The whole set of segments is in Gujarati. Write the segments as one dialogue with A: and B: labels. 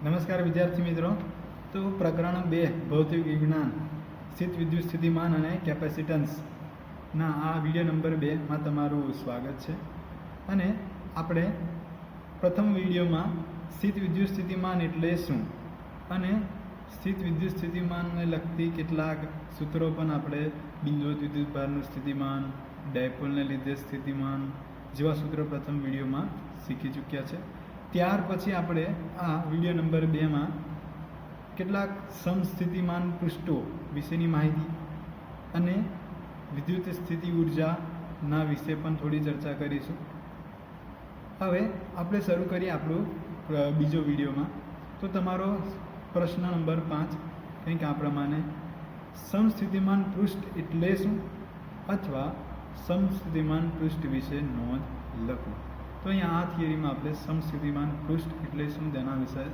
A: નમસ્કાર વિદ્યાર્થી મિત્રો. તો પ્રકરણ 2 ભૌતિક વિજ્ઞાન સ્થિત વિદ્યુત સ્થિતિમાન અને કેપેસિટન્સના આ વિડીયો નંબર 2માં તમારું સ્વાગત છે. અને આપણે પ્રથમ વિડીયોમાં સ્થિત વિદ્યુત સ્થિતિમાન એટલે શું અને સ્થિત વિદ્યુત સ્થિતિમાનને લગતી કેટલાક સૂત્રો પણ આપણે બિંદુવત વિદ્યુતભારનું સ્થિતિમાન, ડાયપોલને લીધે સ્થિતિમાન જેવા સૂત્રો પ્રથમ વિડીયોમાં શીખી ચૂક્યા છે. ત્યાર પછી આપણે આ વિડીયો નંબર 2માં કેટલાક સમસ્થિતિમાન પૃષ્ઠો વિશેની માહિતી અને વિદ્યુત સ્થિતિ ઉર્જાના વિશે પણ થોડી ચર્ચા કરીશું. હવે આપણે શરૂ કરીએ આપણું બીજો વિડીયોમાં. તો તમારો પ્રશ્ન નંબર 5 કંઈક આ પ્રમાણે: સમસ્થિતિમાન પૃષ્ઠ એટલે શું અથવા સમસ્થિતિમાન પૃષ્ઠ વિશે નોંધ લખો. તો અહીંયા આ થિયરીમાં આપણે સમસ્થિતિમાન પૃષ્ઠ એટલે શું તેના વિશે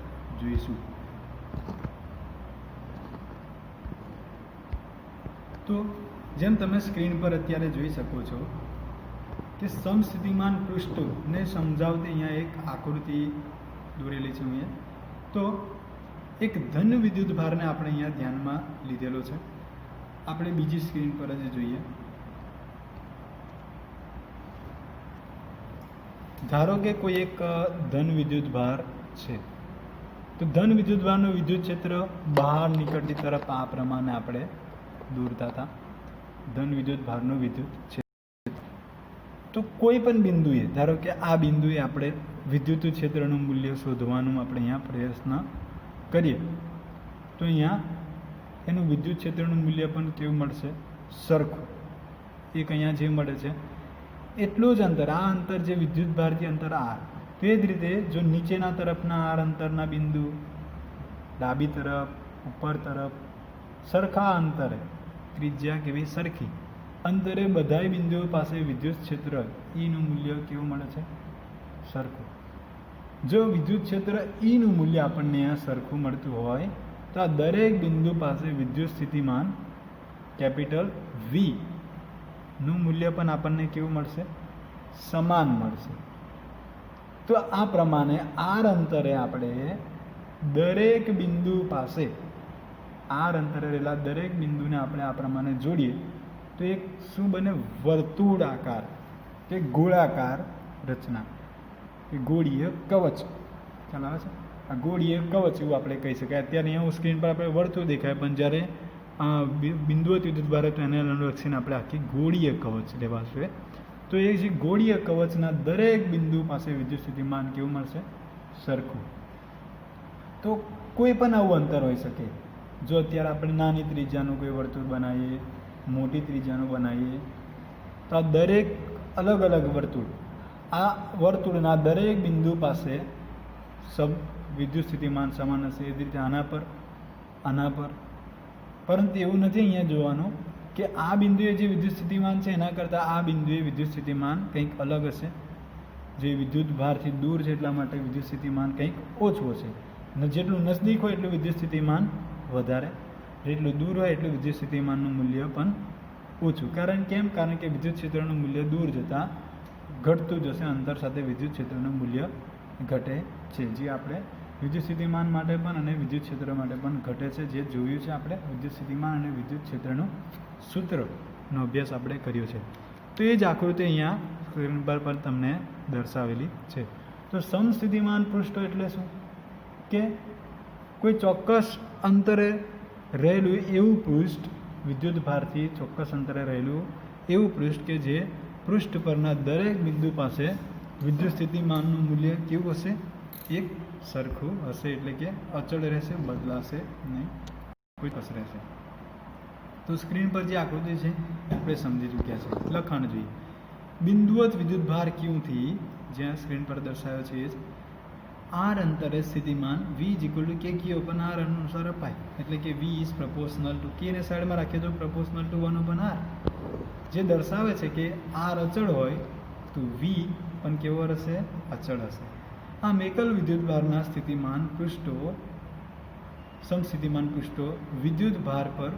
A: જોઈશું. તો જેમ તમે સ્ક્રીન પર અત્યારે જોઈ શકો છો કે સમસ્થિતિમાન પૃષ્ઠને સમજાવતી અહીંયા એક આકૃતિ દોરેલી છે. અહીંયા તો એક ધન વિદ્યુત ભારને આપણે અહીંયા ધ્યાનમાં લીધેલો છે. આપણે બીજી સ્ક્રીન પર જ જોઈએ. ધારો કે કોઈ એક ધન વિદ્યુત ભાર છે. તો ધન વિદ્યુત ભારનું વિદ્યુત ક્ષેત્ર બહાર નીકળતી તરફ આ પ્રમાણે આપણે દોરતા હતા. ધન વિદ્યુત ભારનું વિદ્યુત ક્ષેત્ર. તો કોઈ પણ બિંદુએ, ધારો કે આ બિંદુએ આપણે વિદ્યુત ક્ષેત્રનું મૂલ્ય શોધવાનું આપણે અહીંયા પ્રયત્ન કરીએ તો અહીંયા એનું વિદ્યુત ક્ષેત્રનું મૂલ્ય પણ કેવું મળશે? સરખું. એક અહીંયા જે મળે છે એટલું જ અંતર, આ અંતર જે વિદ્યુત ભારથી અંતર આર, તે જ રીતે જો નીચેના તરફના આર અંતરના બિંદુ ડાબી તરફ, ઉપર તરફ સરખા અંતરે, ત્રિજ્યા કેવી સરખી અંતરે બધાય બિંદુઓ પાસે વિદ્યુત ક્ષેત્ર ઈનું મૂલ્ય કેવું મળે છે? સરખું. જો વિદ્યુત ક્ષેત્ર ઈનું મૂલ્ય આપણને અહીંયા સરખું મળતું હોય તો આ દરેક બિંદુ પાસે વિદ્યુત સ્થિતિમાન કેપિટલ વી નું મૂલ્ય પણ આપણને કેવું મળશે? સમાન મળશે. તો આ પ્રમાણે આર અંતરે આપણે દરેક બિંદુ પાસે, આર અંતરે રહેલા દરેક બિંદુને આપણે આ પ્રમાણે જોડીએ તો એક શું બને? વર્તુળાકાર કે ગોળાકાર રચના, કે ગોળીય કવચ. ખ્યાલ આવે છે? આ ગોળીય કવચ એવું આપણે કહી શકાય. અત્યારે અહીંયા સ્ક્રીન પર આપણે વર્તુળ દેખાય, પણ જ્યારે બિંદુવત વિદ્યુત ભાર તો એને અનુલક્ષીને આપણે આખી ગોળીય કવચ લેવાશે. તો એ જે ગોળીય કવચના દરેક બિંદુ પાસે વિદ્યુત સ્થિતિમાન કેવું મળશે? સરખું. તો કોઈ પણ આવું અંતર હોઈ શકે. જો અત્યારે આપણે નાની ત્રિજ્યાનું કોઈ વર્તુળ બનાવીએ, મોટી ત્રિજ્યાનું બનાવીએ, તો આ દરેક અલગ અલગ વર્તુળ, આ વર્તુળના દરેક બિંદુ પાસે વિદ્યુત સ્થિતિમાન સમાન હશે. એ જ રીતે આના પર, આના પર. પરંતુ એવું નથી અહીંયા જોવાનું કે આ બિંદુએ જે વિદ્યુત સ્થિતિમાન છે એના કરતાં આ બિંદુએ વિદ્યુત સ્થિતિમાન કંઈક અલગ હશે. જે વિદ્યુત ભારથી દૂર છે એટલા માટે વિદ્યુત સ્થિતિમાન કંઈક ઓછું હશે. જેટલું નજદીક હોય એટલું વિદ્યુત સ્થિતિમાન વધારે, જેટલું દૂર હોય એટલું વિદ્યુત સ્થિતિમાનનું મૂલ્ય પણ ઓછું. કારણ કે વિદ્યુત ક્ષેત્રનું મૂલ્ય દૂર જતાં ઘટતું જશે. અંતર સાથે વિદ્યુત ક્ષેત્રનું મૂલ્ય ઘટે છે. જે આપણે વિદ્યુત સ્થિતિમાન માટે પણ અને વિદ્યુત ક્ષેત્ર માટે પણ ઘટે છે. જે જોયું છે આપણે વિદ્યુત સ્થિતિમાન અને વિદ્યુત ક્ષેત્રનું સૂત્રનો અભ્યાસ આપણે કર્યો છે. તો એ જ આકૃતિ અહીંયા સ્ક્રીન પર પણ તમને દર્શાવેલી છે. તો સમસ્થિતિમાન પૃષ્ઠો એટલે શું? કે કોઈ ચોક્કસ અંતરે રહેલું એવું પૃષ્ઠ, વિદ્યુત ભારથી ચોક્કસ અંતરે રહેલું એવું પૃષ્ઠ કે જે પૃષ્ઠ પરના દરેક બિંદુ પાસે વિદ્યુત સ્થિતિમાનનું મૂલ્ય કેવું હશે? એક સરખું હશે. એટલે કે અચળ રહેશે, બદલાશે નહીં, કોઈ કસ રહેશે. તો સ્ક્રીન પર જે આકૃતિ છે આપણે સમજી ચૂક્યા છે. લખાણ જોઈએ. બિંદુવત વિદ્યુત ભાર ક્યુથી, જ્યાં સ્ક્રીન પર દર્શાવ્યો છે એ જ આર અંતરે સ્થિતિમાન વી ઇઝ ઇક્વલ ટુ કે ક્યુ ઓપન આર અનુસાર અપાય. એટલે કે વી ઇઝ પ્રપોર્શનલ ટુ કે ને સાઈડમાં રાખીએ તો પ્રપોર્શનલ ટુ 1 ઓપન આર, જે દર્શાવે છે કે આર અચળ હોય તો વી પણ કેવો રહેશે? અચળ હશે. આમ એકલ વિદ્યુત ભારના સ્થિતિમાન પૃષ્ઠો, સમસ્થિતિમાન પૃષ્ઠો વિદ્યુત ભાર પર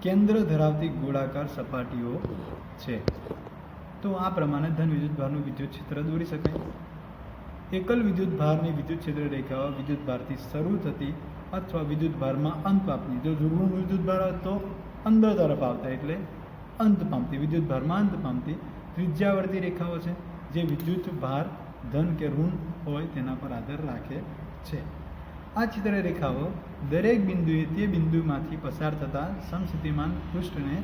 A: કેન્દ્ર ધરાવતી ગોળાકાર સપાટીઓ છે. તો આ પ્રમાણે ધન વિદ્યુત ભારનું વિદ્યુત ક્ષેત્ર દોરી શકાય. એકલ વિદ્યુત ભારની વિદ્યુત ક્ષેત્ર રેખાઓ વિદ્યુત ભારથી શરૂ થતી અથવા વિદ્યુત ભારમાં અંત પામતી. જો ઋણ વિદ્યુત ભાર હોય તો અંદર તરફ આવતા એટલે અંત પામતી, વિદ્યુત ભારમાં અંત પામતી. ત્રિજ્યાવર્તી રેખાઓ છે જે વિદ્યુત ભાર ધન કે ઋણ હોય તેના પર આધાર રાખે છે. આ ચિત્ર રેખાઓ દરેક બિંદુએ તે બિંદુમાંથી પસાર થતા સમસ્થિતિમાન પૃષ્ઠને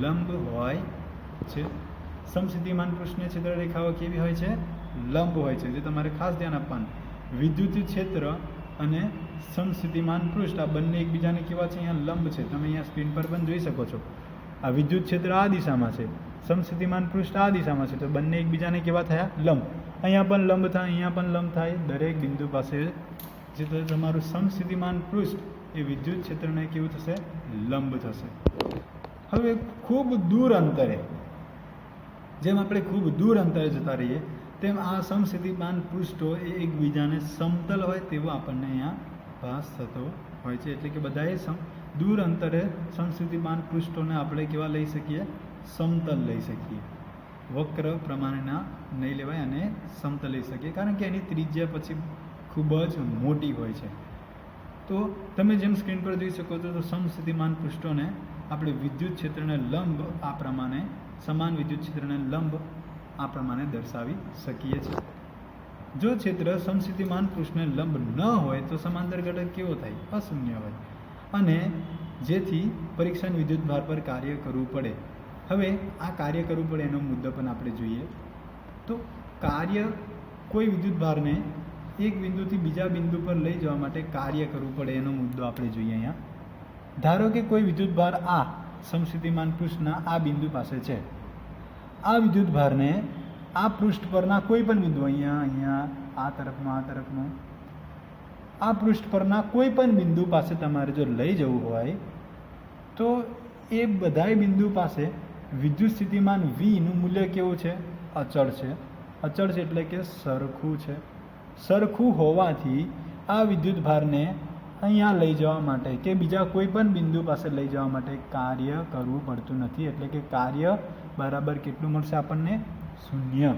A: લંબ હોય છે. સમસ્થિતિમાન પૃષ્ઠની ચિત્ર રેખાઓ કેવી હોય છે? લંબ હોય છે. જે તમારે ખાસ ધ્યાન આપવાનું, વિદ્યુત ક્ષેત્ર અને સમસ્થિતિમાન પૃષ્ઠ આ બંને એકબીજાને કેવા છે? અહીંયા લંબ છે. તમે અહીંયા સ્ક્રીન પર પણ જોઈ શકો છો. આ વિદ્યુત ક્ષેત્ર આ દિશામાં છે, સમસ્થિતિમાન પૃષ્ઠ આ દિશામાં છે, તો બંને એકબીજાને કેવા થયા? લંબ. અહીંયા પણ લંબ થાય, અહીંયા પણ લંબ થાય. દરેક બિંદુ પાસે જે તમારું સમસ્થિતિમાન પૃષ્ઠ એ વિદ્યુત ક્ષેત્રને કેવું થશે? લંબ થશે. હવે ખૂબ દૂર અંતરે, જેમ આપણે ખૂબ દૂર અંતરે જતા રહીએ તેમ આ સમસ્થિતિમાન પૃષ્ઠો એ એકબીજાને સમતલ હોય તેવો આપણને અહીંયા ભાસ થતો હોય છે. એટલે કે બધાએ દૂર અંતરે સમસ્થિતિમાન પૃષ્ઠોને આપણે કેવા લઈ શકીએ? સમતલ લઈ શકીએ. વક્ર પ્રમાણેના નહીં લેવાય અને સમતલ લઈ શકીએ, કારણ કે એની ત્રિજ્યા પછી ખૂબ જ મોટી હોય છે. તો તમે જેમ સ્ક્રીન પર જોઈ શકો છો તો સમસ્થિતિમાન પૃષ્ઠોને આપણે વિદ્યુત ક્ષેત્રને લંબ આ પ્રમાણે, સમાન વિદ્યુત ક્ષેત્રને લંબ આ પ્રમાણે દર્શાવી શકીએ છીએ. જો ક્ષેત્ર સમસ્થિતિમાન પૃષ્ઠને લંબ ન હોય તો સમાંતર ઘટક કેવો થાય? અશૂન્ય હોય, અને જેથી પરીક્ષણ વિદ્યુત ભાર પર કાર્ય કરવું પડે. હવે આ કાર્ય કરવું પડે એનો મુદ્દો પણ આપણે જોઈએ. તો કાર્ય, કોઈ વિદ્યુત ભારને એક બિંદુથી બીજા બિંદુ પર લઈ જવા માટે કાર્ય કરવું પડે એનો મુદ્દો આપણે જોઈએ અહીંયા. ધારો કે કોઈ વિદ્યુત ભાર આ સમસ્થિતિમાન પૃષ્ઠના આ બિંદુ પાસે છે. આ વિદ્યુત ભારને આ પૃષ્ઠ પરના કોઈ પણ બિંદુ, અહીંયા આ તરફનો આ પૃષ્ઠ પરના કોઈ પણ બિંદુ પાસે તમારે જો લઈ જવું હોય તો એ બધાય બિંદુ પાસે વિદ્યુત સ્થિતિમાન વીનું મૂલ્ય કેવું છે? અચળ છે. અચળ છે એટલે કે સરખું છે. સરખું હોવાથી આ વિદ્યુત ભારને અહીંયા લઈ જવા માટે કે બીજા કોઈ પણ બિંદુ પાસે લઈ જવા માટે કાર્ય કરવું પડતું નથી. એટલે કે કાર્ય બરાબર કેટલું મળશે આપણને? શૂન્ય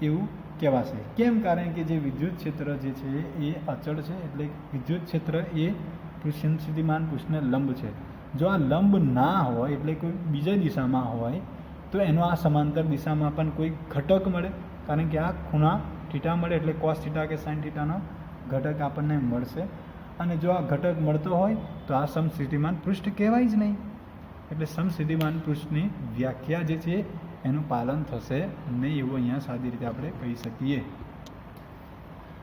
A: એવું કહેવાશે. કેમ? કારણ કે જે વિદ્યુત ક્ષેત્ર જે છે એ અચળ છે. એટલે વિદ્યુત ક્ષેત્ર એ સમસ્થિતિમાન પૃષ્ઠને લંબ છે. જો આ લંબ ના હોય, એટલે કોઈ બીજા દિશામાં હોય, તો એનો આ સમાંતર દિશામાં પણ કોઈ ઘટક મળે, કારણ કે આ ખૂણા થીટા મળે એટલે કોસ થીટા કે સાઇન થીટાનો ઘટક આપણને મળશે. અને જો આ ઘટક મળતો હોય તો આ સમસ્થિતિમાન પૃષ્ઠ કહેવાય જ નહીં. એટલે સમસ્થિતિમાન પૃષ્ઠની વ્યાખ્યા જે છે એનું પાલન થશે નહીં, એવું અહીંયા સાદી રીતે આપણે કહી શકીએ.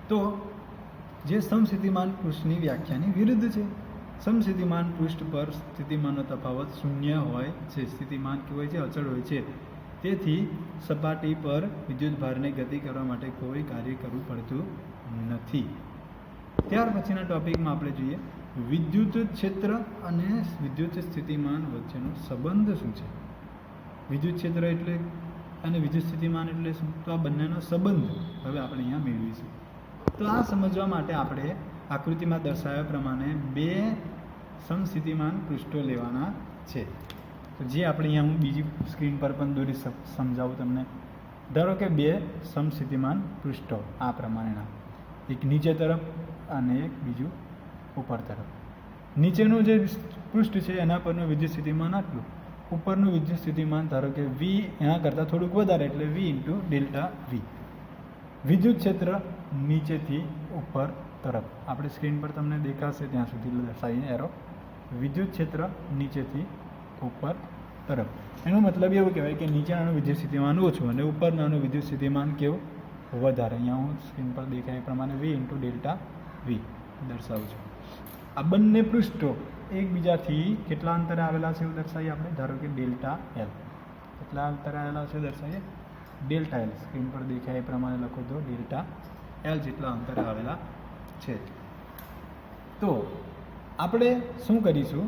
A: તો જે સમસ્થિતિમાન પૃષ્ઠની વ્યાખ્યાની વિરુદ્ધ છે. સમસ્થિતિમાન પૃષ્ઠ પર સ્થિતિમાનનો તફાવત શૂન્ય હોય છે. સ્થિતિમાન કેવું હોય છે? અચળ હોય છે. તેથી સપાટી પર વિદ્યુત ભારને ગતિ કરવા માટે કોઈ કાર્ય કરવું પડતું નથી. ત્યાર પછીના ટોપિકમાં આપણે જોઈએ વિદ્યુત ક્ષેત્ર અને વિદ્યુત સ્થિતિમાન વચ્ચેનો સંબંધ શું છે. વિદ્યુત ક્ષેત્ર એટલે અને વિદ્યુત સ્થિતિમાન એટલે શું? તો આ બંનેનો સંબંધ હવે આપણે અહીંયા મેળવીશું. તો આ સમજવા માટે આપણે આકૃતિમાં દર્શાવ્યા પ્રમાણે બે સમસ્થિતિમાન પૃષ્ઠો લેવાના છે. તો જે આપણે અહીંયા હું બીજી સ્ક્રીન પર પણ દોરી સમજાવું તમને. ધારો કે બે સમસ્થિતિમાન પૃષ્ઠો આ પ્રમાણેના, એક નીચે તરફ અને એક બીજું ઉપર તરફ. નીચેનું જે પૃષ્ઠ છે એના પરનું વિદ્યુત સ્થિતિમાન આટલું, ઉપરનું વિદ્યુત સ્થિતિમાન ધારો કે વી એના કરતાં થોડુંક વધારે એટલે વી ઇન્ટુ ડેલ્ટા વી. વિદ્યુત ક્ષેત્ર નીચેથી ઉપર તરફ, આપણે સ્ક્રીન પર તમને દેખાશે ત્યાં સુધી દર્શાવીને એરો. વિદ્યુત ક્ષેત્ર નીચેથી ઉપર તરફ, એનો મતલબ એવું કહેવાય કે નીચેનાનું વિદ્યુત સ્થિતિમાન ઓછું અને ઉપરનાનું વિદ્યુત સ્થિતિમાન કેવું? વધારે. અહીંયા હું સ્ક્રીન પર દેખાય એ પ્રમાણે વી ઇન્ટુ ડેલ્ટા વી દર્શાવું છું. આ બંને પૃષ્ઠો એકબીજાથી કેટલા અંતરે આવેલા છે એવું દર્શાવીએ આપણે. ધારો કે ડેલ્ટા એલ. કેટલા અંતરે આવેલા છે દર્શાવીએ? Delta L. સ્ક્રીન પર દેખાય એ પ્રમાણે લખો તો ડેલ્ટા એલ જેટલા અંતરે આવેલા છે. તો આપણે શું કરીશું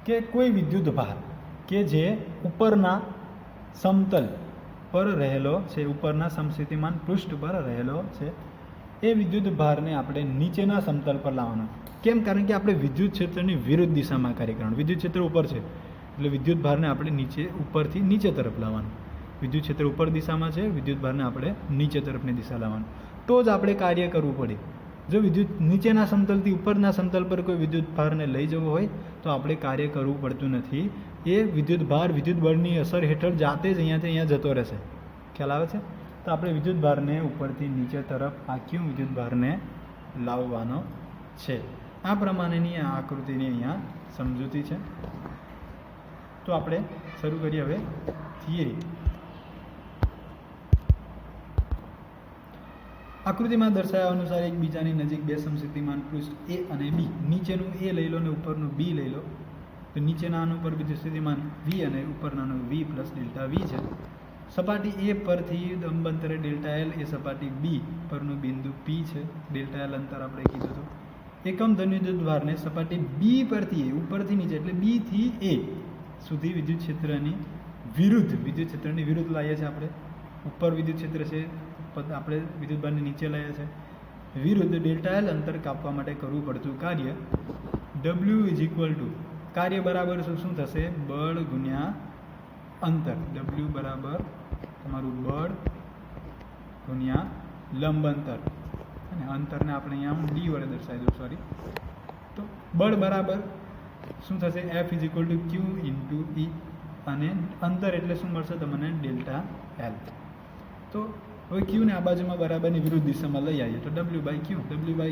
A: કે કોઈ વિદ્યુત ભાર કે જે ઉપરના સમતલ પર રહેલો છે, ઉપરના સમસ્થિતિમાન પૃષ્ઠ પર રહેલો છે, એ વિદ્યુત ભારને આપણે નીચેના સમતલ પર લાવવાનો. કેમ? કારણ કે આપણે વિદ્યુત ક્ષેત્રની વિરુદ્ધ દિશામાં કાર્ય કરવાનું. વિદ્યુત ક્ષેત્ર ઉપર છે એટલે વિદ્યુત ભારને આપણે ઉપરથી નીચે તરફ લાવવાનું. વિદ્યુત ક્ષેત્ર ઉપર દિશામાં છે, વિદ્યુત ભારને આપણે નીચે તરફની દિશા લાવવાનું, તો જ આપણે કાર્ય કરવું પડે. જો વિદ્યુત નીચેના સમતલથી ઉપરના સમતલ પર કોઈ વિદ્યુત ભારને લઈ જવો હોય તો આપણે કાર્ય કરવું પડતું નથી. એ વિદ્યુત ભાર વિદ્યુત બળની અસર હેઠળ જાતે જ અહીંયાથી અહીંયા જતો રહેશે. ખ્યાલ આવે છે? તો આપણે વિદ્યુત ભારને ઉપરથી નીચે તરફ આખી વિદ્યુત ભારને લાવવાનો છે. આ પ્રમાણેની આ આકૃતિની અહીંયા સમજૂતી છે. તો આપણે શરૂ કરીએ હવે થિયરી. આકૃતિમાં દર્શાવ્યા અનુસાર એકબીજાની નજીક બે સમસ્થિતિમાન પૃષ્ઠ એ અને બી, નીચેનું એ લઈ લો અને ઉપરનું બી લઈ લો. તો નીચેનાનું પર વિદ્યુત સ્થિતિમાન વી અને ઉપરનાનું વી પ્લસ ડેલ્ટા વી છે. સપાટી એ પરથી લંબ અંતરે ડેલ્ટા એલ એ સપાટી બી પરનું બિંદુ પી છે. ડેલ્ટા એલ અંતર આપણે કીધું હતું. એકમ ધન વિદ્યુત ભારને સપાટી બી પરથી એ ઉપરથી નીચે એટલે બી થી એ સુધી વિદ્યુત ક્ષેત્રની વિરુદ્ધ લાવીએ છીએ આપણે. ઉપર વિદ્યુત ક્ષેત્ર છે, આપણે વિદ્યુત ભારને નીચે લાવીએ છીએ. વિરુદ્ધ ડેલ્ટા એલ અંતર કાપવા માટે કરવું પડતું કાર્ય ડબલ્યુ ઇઝ ઇક્વલ ટુ, કાર્ય બરાબર શું થશે? બળ ગુણ્યા અંતર. ડબલ્યુ બરાબર તમારું બળ ગુણ્યા લંબ અંતર, અને અંતરને આપણે અહીંયા ડી વડે દર્શાવી દઉં, સોરી. તો બળ બરાબર શું થશે? F is equal to q into E, અને અંતર એટલે શું મળશે તમને? Delta L. તો હવે ક્યુને આ બાજુમાં બરાબરની વિરુદ્ધ દિશામાં લઈ આવીએ તો ડબલ્યુ બાય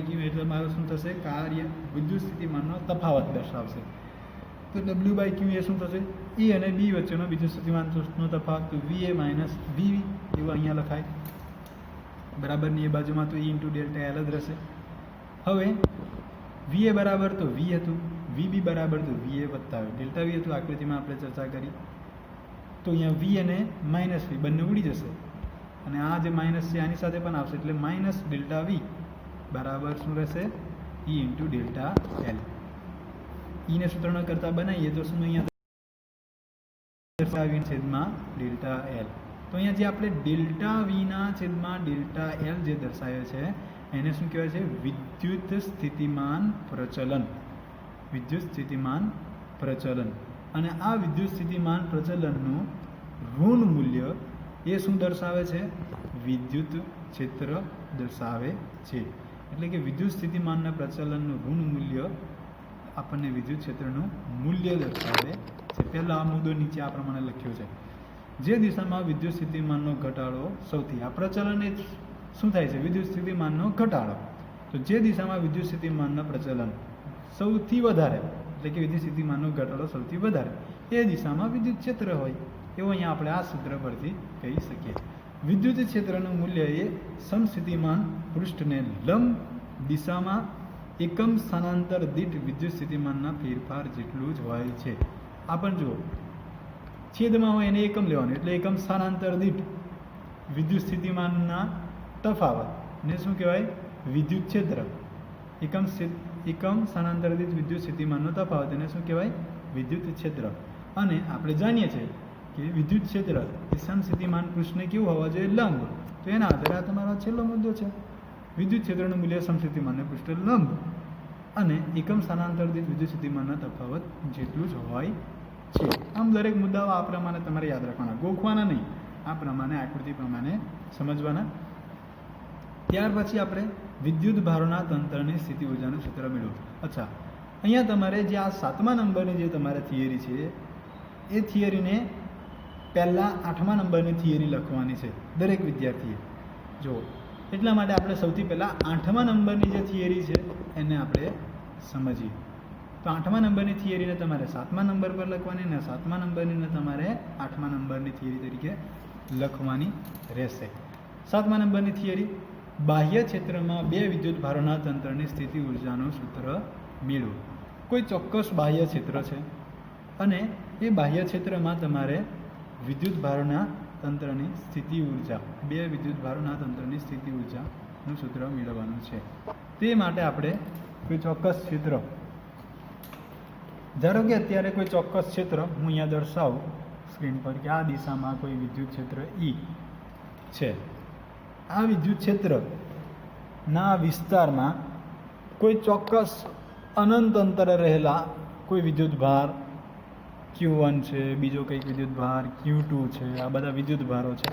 A: ક્યુ એટલે મારું શું થશે? કાર્ય વિદ્યુત સ્થિતિમાનનો તફાવત દર્શાવશે. તો ડબલ્યુ બાય ક્યુ એ શું થશે? ઈ અને બી વચ્ચેનો વિદ્યુત સ્થિતિમાનનો તફાવત. તો વી એ માઇનસ વી એવું અહીંયા લખાય. બરાબરની એ બાજુમાં તો ઈ ઇન્ટુ ડેલ્ટા એલ જ રહેશે. હવે વી એ બરાબર તો વી હતું, વી બી બરાબર તો વી એ વત્તા આવે. ડેલ્ટા વી હતું, આકૃતિમાં આપણે ચર્ચા કરી. તો અહીંયા વી અને માઇનસ વી બંને ઉડી જશે, અને આ જે માઇનસ છે આની સાથે પણ આવશે, એટલે માઇનસ ડેલ્ટા વી બરાબર શું રહેશે? E into delta L. ઈને સૂત્રણ કરતા બનાવીએ તો શું અહીંયા છેદમાં ડેલ્ટા એલ. તો અહીંયા જે આપણે ડેલ્ટા વીના છેદમાં ડેલ્ટા એલ જે દર્શાવે છે એને શું કહેવાય છે? વિદ્યુત સ્થિતિમાન પ્રચલન. વિદ્યુત સ્થિતિમાન પ્રચલન. અને આ વિદ્યુત સ્થિતિમાન પ્રચલનનું ઋણ મૂલ્ય એ શું દર્શાવે છે? વિદ્યુત ક્ષેત્ર દર્શાવે છે. એટલે કે વિદ્યુત સ્થિતિમાનના પ્રચલનનું ઋણ મૂલ્ય આપણને વિદ્યુત ક્ષેત્રનું મૂલ્ય દર્શાવે છે. પહેલાં આ મુદ્દો નીચે આ પ્રમાણે લખ્યો છે. જે દિશામાં વિદ્યુત સ્થિતિમાનનો ઘટાડો સૌથી, આ પ્રચલન એ શું થાય છે? વિદ્યુત સ્થિતિમાનનો ઘટાડો. તો જે દિશામાં વિદ્યુત સ્થિતિમાનના પ્રચલન સૌથી વધારે, એટલે કે વિદ્યુત સ્થિતિમાનનો ઘટાડો સૌથી વધારે, એ દિશામાં વિદ્યુત ક્ષેત્ર હોય એવું અહીંયા આપણે આ સૂત્ર પરથી કહી શકીએ. વિદ્યુત ક્ષેત્રનું મૂલ્ય એ સમસ્થિતિમાન પૃષ્ઠને લંબ દિશામાં એકમ સ્થાનાંતર દીઠ વિદ્યુત સ્થિતિમાનના ફેરફાર જેટલું જ હોય છે. આ પણ જુઓ, છેદમાં હોય એને એકમ લેવાનું, એટલે એકમ સ્થાનાંતર દીઠ વિદ્યુત સ્થિતિમાનના તફાવત ને શું કહેવાય? વિદ્યુત ક્ષેત્ર. એકમ સ્થાનાંતર દીઠ વિદ્યુત સ્થિતિમાનનો તફાવત એને શું કહેવાય? વિદ્યુત ક્ષેત્ર. અને આપણે જાણીએ છીએ કે વિદ્યુત ક્ષેત્ર એ સમસ્થિતિમાન પૃષ્ઠને કેવું હોવા જોઈએ? લંબ. તો એના આધારે આ તમારો છેલ્લો મુદ્દો છે. વિદ્યુત ક્ષેત્રનું મૂલ્ય સમસ્થિતિમાનને પૃષ્ઠ લંબ અને એકમ સ્થાનાંતર દીઠ વિદ્યુત સ્થિતિમાનના તફાવત જેટલું જ હોય છે. આમ દરેક મુદ્દાઓ આ પ્રમાણે તમારે યાદ રાખવાના, ગોખવાના નહીં, આ પ્રમાણે આકૃતિ પ્રમાણે સમજવાના. ત્યાર પછી આપણે વિદ્યુત ભારોના તંત્રની સ્થિતિ ઉર્જાનું સૂત્ર મેળવ્યું. અચ્છા, અહીંયા તમારે જે આ 7મા નંબરની જે તમારે થિયરી છે એ થિયરીને પહેલાં 8મા નંબરની થિયરી લખવાની છે દરેક વિદ્યાર્થીએ. જો એટલા માટે આપણે સૌથી પહેલાં 8મા નંબરની જે થિયરી છે એને આપણે સમજીએ. તો 8મા નંબરની થિયરીને તમારે 7મા નંબર પર લખવાની, અને 7મા નંબરની તમારે 8મા નંબરની થિયરી તરીકે લખવાની રહેશે. 7મા નંબરની થિયરી, બાહ્ય ક્ષેત્રમાં બે વિદ્યુત ભારોના તંત્રની સ્થિતિ ઉર્જાનું સૂત્ર મેળવો. કોઈ ચોક્કસ બાહ્ય ક્ષેત્ર છે અને એ બાહ્ય ક્ષેત્રમાં તમારે વિદ્યુત ભારોના તંત્રની સ્થિતિ ઉર્જા, બે વિદ્યુત ભારોના તંત્રની સ્થિતિ ઉર્જાનું સૂત્ર મેળવવાનું છે. તે માટે આપણે કોઈ ચોક્કસ ક્ષેત્ર, ધારો કે અત્યારે કોઈ ચોક્કસ ક્ષેત્ર હું અહીંયા દર્શાવું સ્ક્રીન પર કે આ દિશામાં કોઈ વિદ્યુત ક્ષેત્ર ઈ છે. આ વિદ્યુત ક્ષેત્રના વિસ્તારમાં કોઈ ચોક્કસ અનંત અંતરે રહેલા કોઈ વિદ્યુત ભાર Q1 છે, બીજો કંઈક વિદ્યુતભાર Q2 છે. આ બધા વિદ્યુતભારો છે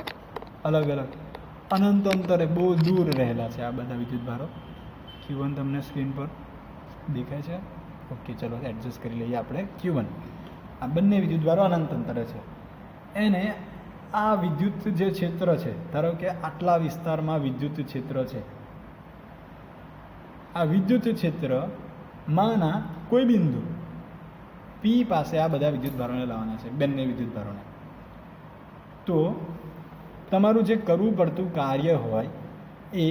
A: અલગ અલગ અનંત અંતરે બહુ દૂર રહેલા છે આ બધા વિદ્યુતભારો. Q1 તમને સ્ક્રીન પર દેખાય છે? ઓકે, ચલો એડજસ્ટ કરી લઈએ આપણે Q1. આ બંને વિદ્યુતભારો અનંત અંતરે છે. એને આ વિદ્યુત જે ક્ષેત્ર છે, ધારો કે આટલા વિસ્તારમાં વિદ્યુત ક્ષેત્ર છે. આ વિદ્યુત ક્ષેત્રમાંના કોઈ બિંદુ P પાસે આ બધા વિદ્યુતભારોને લાવવાના છે, બંને વિદ્યુતભારોને. તો તમારું જે કરવું પડતું કાર્ય હોય એ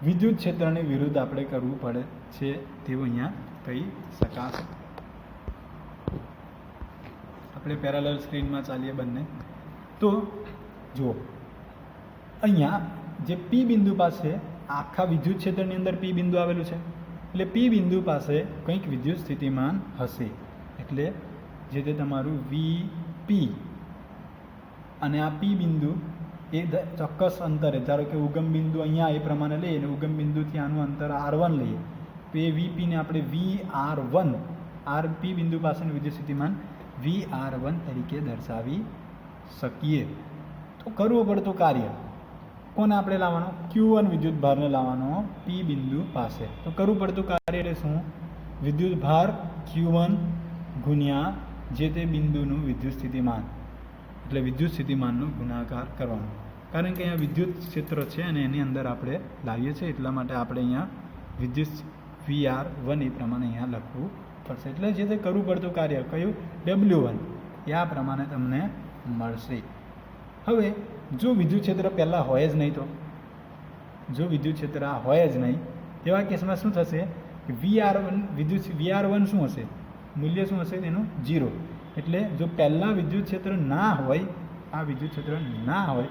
A: વિદ્યુત ક્ષેત્રની વિરુદ્ધ આપણે કરવું પડે છે તેવું અહીંયા કહી શકાશે. આપણે પેરેલલ સ્ક્રીનમાં ચાલીએ બંને. તો જુઓ, અહીંયા જે P બિંદુ પાસે આખા વિદ્યુત ક્ષેત્રની અંદર P બિંદુ આવેલું છે, એટલે P બિંદુ પાસે કંઈક વિદ્યુત સ્થિતિમાન હશે. એટલે જે તે તમારું VP અને આ P બિંદુ એ ચોક્કસ અંતરે, ધારો કે ઉગમ બિંદુ અહીંયા એ પ્રમાણે લઈએ અને ઉગમ બિંદુથી આનું અંતર R1 લઈએ, તો એ VPને આપણે VR1 RP બિંદુ પાસેનું વિદ્યુત સ્થિતિમાન VR1 તરીકે દર્શાવી શકીએ. તો કરવું પડતું કાર્ય કોને આપણે લાવવાનો? Q1 વિદ્યુતભારને લાવવાનો P બિંદુ પાસે. તો કરવું પડતું કાર્ય એટલે શું? વિદ્યુતભાર Q1 ગુણ્યા જે તે બિંદુનું વિદ્યુત સ્થિતિમાન, એટલે વિદ્યુત સ્થિતિમાનનો ગુણાકાર કરવાનો. કારણ કે અહીંયા વિદ્યુત ક્ષેત્ર છે અને એની અંદર આપણે લાવીએ છીએ, એટલા માટે આપણે અહીંયા વિદ્યુત VR1 એ પ્રમાણે અહીંયા લખવું પડશે. એટલે જે તે કરવું પડતું કાર્ય કયું? W1 એ આ પ્રમાણે તમને મળશે. હવે જો વિદ્યુત ક્ષેત્ર પહેલાં હોય જ નહીં, તો જો વિદ્યુત ક્ષેત્ર આ હોય જ નહીં તેવા કેસમાં શું થશે કે VR1 શું હશે? મૂલ્ય શું હશે તેનું? 0. એટલે જો પહેલાં વિદ્યુત ક્ષેત્ર ના હોય, આ વિદ્યુત ક્ષેત્ર ના હોય,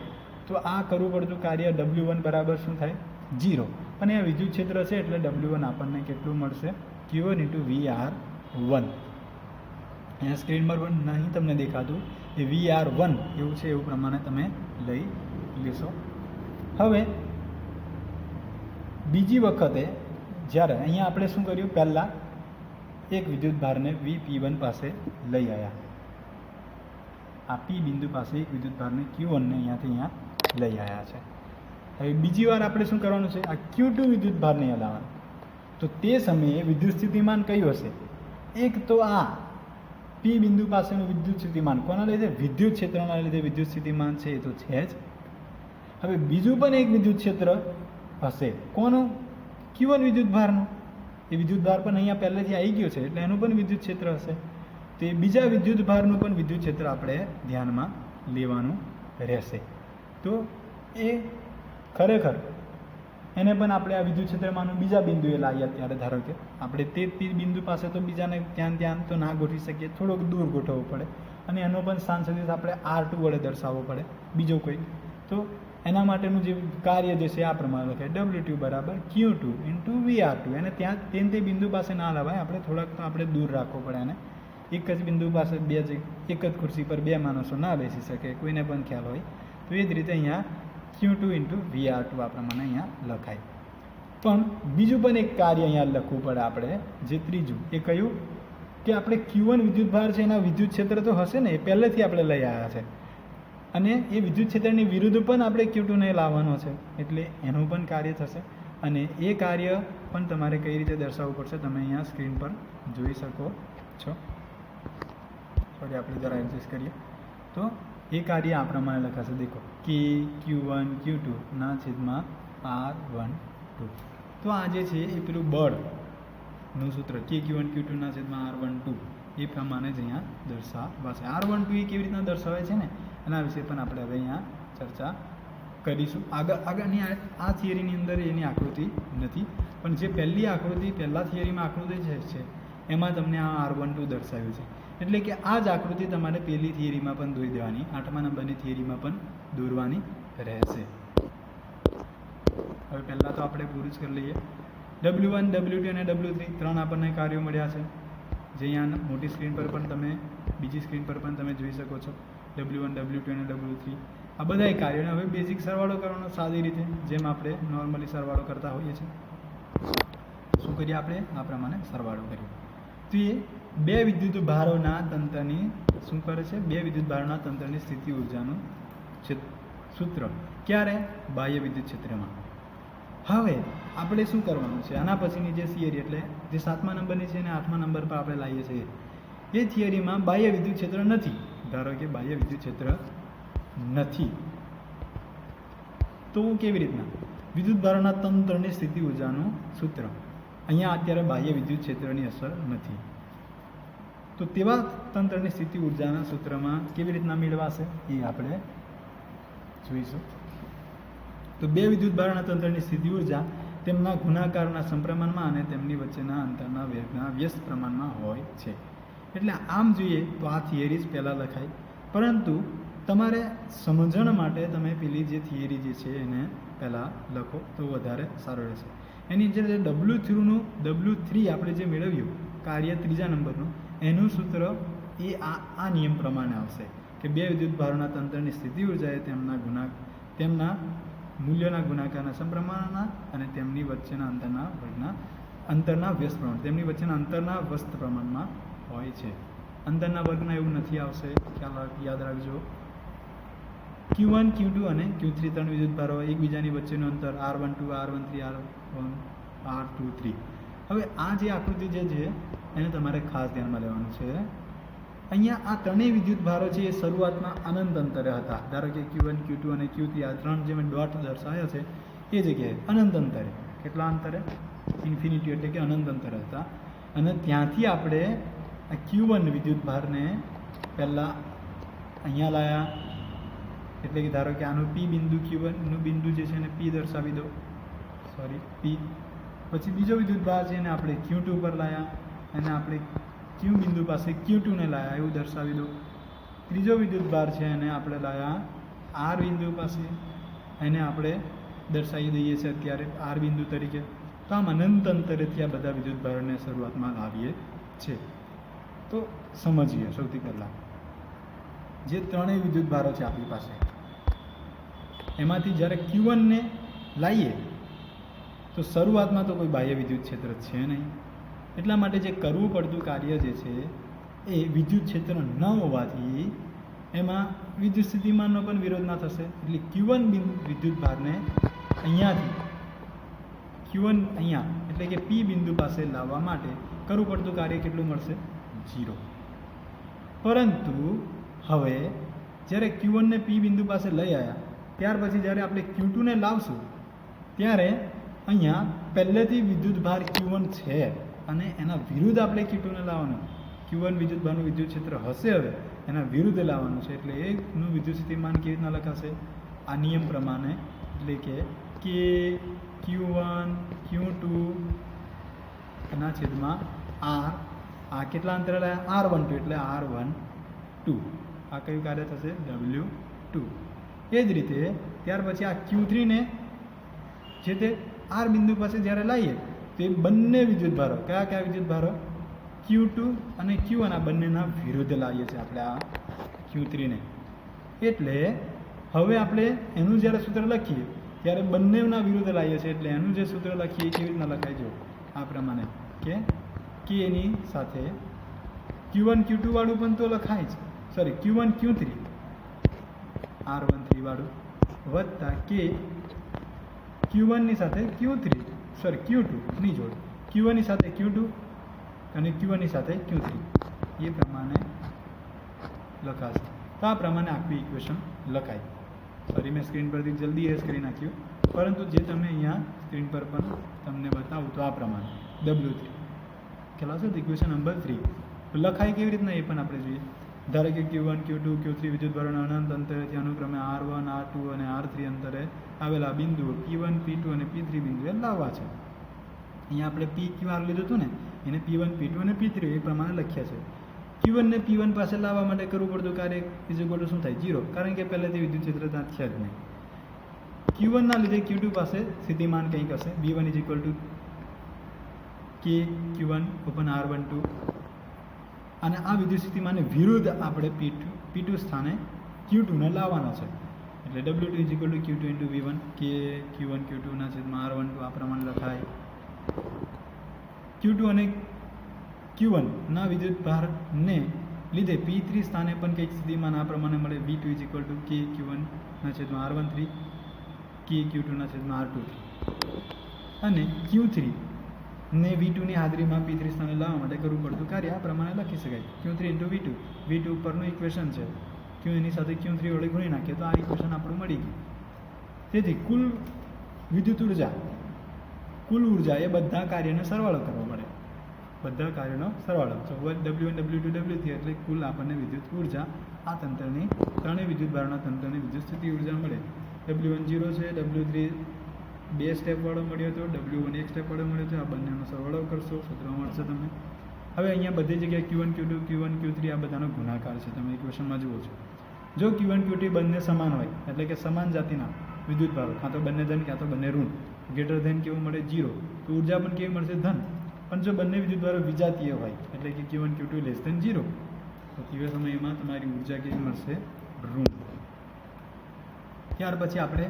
A: તો આ કરવું પડતું કાર્ય W1 બરાબર શું થાય? 0. અને આ વિદ્યુત ક્ષેત્ર છે એટલે W1 આપણને કેટલું મળશે? Q1 × VR1. અહીંયા સ્ક્રીન પર પણ નહીં તમને દેખાતું એ VR1 એવું છે, એવું પ્રમાણે તમે લઈ લેશો. હવે બીજી વખતે જ્યારે અહીંયા આપણે શું કર્યું? પહેલાં એક વિદ્યુતભારને VP1 પાસે લઈ આવ્યા, આ P બિંદુ પાસે એક વિદ્યુતભારને Q1ને અહીંયાથી અહીંયા લઈ આવ્યા છે. હવે બીજી વાર આપણે શું કરવાનું છે? આ Q2 વિદ્યુતભારને અહીંયા લાવવાનું. તો તે સમયે વિદ્યુત સ્થિતિમાન કયું હશે? એક તો આ P બિંદુ પાસેનું વિદ્યુત સ્થિતિમાન કોના લીધે? વિદ્યુત ક્ષેત્રના લીધે વિદ્યુત સ્થિતિમાન છે, એ તો છે જ. હવે બીજું પણ એક વિદ્યુત ક્ષેત્ર હશે, કોનું? Q1 વિદ્યુતભારનું. એ વિદ્યુતભાર પણ અહીંયા પહેલેથી આવી ગયો છે એટલે એનું પણ વિદ્યુત ક્ષેત્ર હશે. તો એ બીજા વિદ્યુતભારનું પણ વિદ્યુત ક્ષેત્ર આપણે ધ્યાનમાં લેવાનું રહેશે. તો એ ખરેખર એને પણ આપણે આ વિદ્યુત ક્ષેત્રમાંનું બીજા બિંદુએ લાવ્યા ત્યારે ધારો કે આપણે તે બિંદુ પાસે તો બીજાને ત્યાં તો ના ગોઠવી શકીએ, થોડોક દૂર ગોઠવવો પડે અને એનો પણ સ્થાન સદિશ આપણે R2 વડે દર્શાવવો પડે, બીજો કોઈ. તો એના માટેનું જે કાર્ય જે છે આ પ્રમાણે લખાય W2 બરાબર Q2 × VR2. એને ત્યાં તે બિંદુ પાસે ના લાવાય, આપણે થોડાક તો આપણે દૂર રાખવો પડે. એને એક જ બિંદુ પાસે એક જ ખુરશી પર બે માણસો ના બેસી શકે, કોઈને પણ ખ્યાલ હોય. તો એ જ રીતે અહીંયા Q2 × VR2 આ પ્રમાણે અહીંયા લખાય. પણ બીજું પણ એક કાર્ય અહીંયા લખવું પડે આપણે, જે ત્રીજું એ કયું? કે આપણે Q1 વિદ્યુતભાર છે એના વિદ્યુત ક્ષેત્ર તો હશે ને, એ પહેલેથી આપણે લઈ આવ્યા છે અને એ વિદ્યુત ક્ષેત્રની વિરુદ્ધ પણ આપણે Q2ને લાવવાનો છે, એટલે એનું પણ કાર્ય થશે. અને એ કાર્ય પણ તમારે કઈ રીતે દર્શાવવું પડશે તમે અહીંયા સ્ક્રીન પર જોઈ શકો છો. સોરી, આપણે જરા એડજસ્ટ કરીએ. તો એ કાર્ય આ પ્રમાણે લખાશે, દેખો કે Q1 Q2 ના છેદમાં R12. તો આ જે છે એ પેલું બળનું સૂત્ર કે Q1 Q2 ના છેદમાં R12 એ પ્રમાણે જ અહીંયા દર્શાવાશે. R12 એ કેવી રીતના દર્શાવાય છે ને એના વિશે પણ આપણે હવે અહીંયા ચર્ચા કરીશું. આગળની આ થિયરીની અંદર એની આકૃતિ નથી, પણ જે પહેલા થિયરીમાં આકૃતિ છે એમાં તમને આ R12 દર્શાવ્યું છે. એટલે કે આ જ આકૃતિ તમારે પહેલી થિયરીમાં પણ દોરી દેવાની, 8મા નંબરની થિયરીમાં પણ દોરવાની રહેશે. હવે પહેલાં તો આપણે પૂરું જ કરી લઈએ. W1, W2 અને W3 ત્રણ આપણને કાર્યો મળ્યા છે, જે અહીંયા મોટી સ્ક્રીન પર પણ તમે, બીજી સ્ક્રીન પર પણ તમે જોઈ શકો છો. W1, W2 અને W3 આ બધાય કાર્યોને હવે બેઝિક સરવાળો કરવાનો સાદી રીતે, જેમ આપણે નોર્મલી સરવાળો કરતા હોઈએ છીએ. શું કરીએ આપણે? આ પ્રમાણે સરવાળો કરીએ. તો એ બે વિદ્યુત ભારોના તંત્રની શું કરે છે? બે વિદ્યુત ભારોના તંત્રની સ્થિતિ ઉર્જાનું સૂત્ર ક્યારે? બાહ્ય વિદ્યુત ક્ષેત્રમાં. હવે આપણે શું કરવાનું છે? આના પછીની જે થિયરી એટલે જે 7મા નંબરની છે અને 8મા નંબર પર આપણે લાવીએ છીએ એ થિયરીમાં બાહ્ય વિદ્યુત ક્ષેત્ર નથી. ધારો કે બાહ્ય વિદ્યુત ક્ષેત્ર નથી તો કેવી રીતના? વિદ્યુત ભારોના તંત્રની સ્થિતિ ઉર્જાનું સૂત્ર. અહીંયા અત્યારે બાહ્ય વિદ્યુત ક્ષેત્રની અસર નથી તો તેવા તંત્રની સ્થિતિ ઉર્જાના સૂત્રમાં કેવી રીતના મેળવાશે એ આપણે જોઈશું. તો બે વિદ્યુત ભારોના તંત્રની સ્થિતિ ઉર્જા તેમના ગુણાકારના સમપ્રમાણમાં અને તેમની વચ્ચેના અંતરના વેગના વ્યસ્ત પ્રમાણમાં હોય છે. એટલે આમ જોઈએ તો આ થિયરી જ પહેલાં લખાય, પરંતુ તમારે સમજણ માટે તમે પેલી જે થિયરી જે છે એને પહેલાં લખો તો વધારે સારું રહેશે. એની જે W3 આપણે જે મેળવ્યું કાર્ય 3જા નંબરનું એનું સૂત્ર એ આ નિયમ પ્રમાણે આવશે કે બે વિદ્યુત ભારોના તંત્રની સ્થિતિ ઉર્જા એ તેમના મૂલ્યોના ગુણાકારના સમપ્રમાણના અને તેમની વચ્ચેના અંતરના વ્યસ્ત પ્રમાણ તેમની વચ્ચેના અંતરના વ્યસ્ત પ્રમાણમાં હોય છે. અંતરના વર્ગના એવું નથી આવશે, ખ્યાલ યાદ રાખજો. Q1, Q2 અને Q3 ત્રણ વિદ્યુત ભારો એકબીજાની વચ્ચેનું અંતર R12, R13, R1, R23. હવે આ જે આકૃતિ જે છે એને તમારે ખાસ ધ્યાનમાં લેવાનું છે. અહીંયા આ ત્રણેય વિદ્યુત ભારો છે એ શરૂઆતમાં અનંત અંતરે હતા. ધારો કે Q1, Q2 અને Q3 આ ત્રણ જે મેં ડોટ દર્શાવ્યા છે એ જગ્યાએ અનંત અંતરે, કેટલા અંતરે? ઇન્ફિનિટી એટલે કે અનંત અંતરે હતા. અને ત્યાંથી આપણે આ Q1 વિદ્યુત ભારને પહેલાં અહીંયા લાવ્યા, એટલે કે ધારો કે આનું P બિંદુ Q1નું બિંદુ જે છે એને P દર્શાવી દો, P. પછી બીજો વિદ્યુત ભાર છે એને આપણે Q2 પર લાવ્યા, અને આપણે Q બિંદુ પાસે Q2 ને લાવ્યા એવું દર્શાવી દો. ત્રીજો વિદ્યુત ભાર છે એને આપણે લાવ્યા R બિંદુ પાસે, એને આપણે દર્શાવી દઈએ છીએ અત્યારે R બિંદુ તરીકે. તો આમ અનંત અંતરેથી આ બધા વિદ્યુત ભારોને શરૂઆતમાં લાવીએ છીએ. તો સમજીએ સૌથી પહેલાં જે ત્રણેય વિદ્યુત ભારો છે આપણી પાસે એમાંથી જ્યારે Q1 ને લાવીએ તો શરૂઆતમાં તો કોઈ બાહ્ય વિદ્યુત ક્ષેત્ર છે નહીં. એટલા માટે જે કરવું પડતું કાર્ય જે છે એ વિદ્યુત ક્ષેત્ર ન હોવાથી એમાં વિદ્યુત સ્થિતિમાનનો પણ વિરોધ ના થશે. એટલે Q1 વિદ્યુત ભારને અહીંયાથી Q1 અહીંયા એટલે કે P બિંદુ પાસે લાવવા માટે કરવું પડતું કાર્ય કેટલું મળશે? 0. પરંતુ હવે જ્યારે Q1 ને P બિંદુ પાસે લઈ આવ્યા ત્યાર પછી જ્યારે આપણે Q2 ને લાવશું ત્યારે અહીંયા પહેલેથી વિદ્યુત ભાર Q1 છે અને એના વિરુદ્ધ આપણે Q2 ને લાવવાનું. Q1 વિદ્યુત ભારનું વિદ્યુત ક્ષેત્ર હશે, હવે એના વિરુદ્ધ લાવવાનું છે. એટલે એનું વિદ્યુત સ્થિતિમાન કેવી રીતના લખાશે? આ નિયમ પ્રમાણે, એટલે કે Q1 Q2 એના છેદમાં R. આ કેટલા અંતરે લાવ્યા? R12 એટલે R12. આ કયું કાર્ય થશે? W2. એ જ રીતે ત્યાર પછી આ Q3 ને જે તે R બિંદુ પાસે જ્યારે લાવીએ તો એ બંને વિદ્યુત ભારો કયા કયા વિદ્યુત ભારો? Q2 અને Q1 આ બંનેના વિરુદ્ધ લાવીએ છીએ આપણે આ Q3 ને. એટલે હવે આપણે એનું જ્યારે સૂત્ર લખીએ ત્યારે બંનેના વિરુદ્ધ લાવીએ છીએ. એટલે એનું જે સૂત્ર લખીએ એ કેવી રીતના લખાય? જો આ પ્રમાણે કે એની સાથે Q1 Q2 વાળું પણ તો લખાય છે, સોરી Q1 Q3 R13 વાળું વત્તા કે Q1 ની સાથે Q2 ની જોડ Q1 ની સાથે Q2 અને Q1 ની સાથે Q3 એ પ્રમાણે લખાશે. તો આ પ્રમાણે આખું ઇક્વેશન લખાય. સોરી મેં સ્ક્રીન પરથી જલ્દી એસ કરી નાખ્યું, પરંતુ જે તમે અહીંયા સ્ક્રીન પર પણ તમને બતાવું તો આ પ્રમાણે W3 ખ્યાલ આવશે. ઇક્વેશન નંબર 3 લખાય કેવી રીતના એ પણ આપણે જોઈએ. ધારો કે Q1 Q2 Q3 વિદ્યુત ભારોના અનંત અંતરેથી અનુક્રમે R1 R2 અને R3 અંતરે આવેલા બિંદુઓ P1 P2 અને P3 બિંદુએ લાવવા છે. અહીંયા આપણે PQR લીધું હતું ને એને P1 P2 અને P3 એ પ્રમાણે લખ્યા છે. Q1 ને P1 પાસે લાવવા માટે કરવું પડતું કાર્ય ઇઝ શું થાય? 0, કારણ કે પહેલેથી વિદ્યુત ક્ષેત્ર ત્યાં છે જ નહીં. Q1 ના લીધે Q2 પાસે સ્થિતિમાન કંઈક હશે. B1 K Q1 upon R12 અને આ વિદ્યુત સ્થિતિમાનની વિરુદ્ધ આપણે P2 સ્થાને Q2 ને લાવવાના છે. એટલે W2 Q2 into V1 કે Q1 Q2 ના છેદમાં R12 આ પ્રમાણે લખાય. Q2 અને K Q1ના વિદ્યુતભારને લીધે P3 સ્થાને પણ કંઈક સ્થિતિમાન આ પ્રમાણે મળે. V2 = K Q1/R13 K Q2/R23 અને Q3 ને V2 ની હાજરીમાં P3 સ્થાને લાવવા માટે કરવું પડતું કાર્ય આ પ્રમાણે લખી શકાય. Q3 × V2 V2 ઉપરનું ઇક્વેશન છે. Q એની સાથે Q3 વડે ગુણી નાખીએ તો આ ઇક્વેશન આપણું મળી ગયું. તેથી કુલ વિદ્યુત ઉર્જા, કુલ ઉર્જા એ બધા કાર્યનો સરવાળો કરવો પડે. બધા કાર્યનો સરવાળો. તો W1 W2 W3 એટલે કુલ આપણને વિદ્યુત ઉર્જા આ તંત્રની ત્રણેય વિદ્યુતભારના તંત્રની વિદ્યુત સ્થિતિ ઉર્જા મળે. W1 0 છે, W3 2 સ્ટેપવાળો મળ્યો હતો, W1 1 સ્ટેપવાળો મળ્યો હતો. આ બંનેનો સરવાળો કરશો, સૂત્ર મળશે તમને. હવે અહીંયા બધી જગ્યાએ Q1 Q2 Q1 Q3 આ બધાનો ગુણાકાર છે, તમે ઇક્વેશનમાં જુઓ છો. જો Q1 Q2 બંને સમાન હોય એટલે કે સમાન જાતિના વિદ્યુતભારો, કાં તો બંને ધન કાં તો બંને ઋણ, ગ્રેટર ધેન કેવું મળે 0, તો ઉર્જા પણ કેવી મળશે ધન. પણ જો બંને વિદ્યુતભારો વિજાતીય હોય એટલે કે Q1 Q2 <0, તો તે સમયમાં તમારી ઉર્જા કેવી મળશે ઋણ. ત્યાર પછી આપણે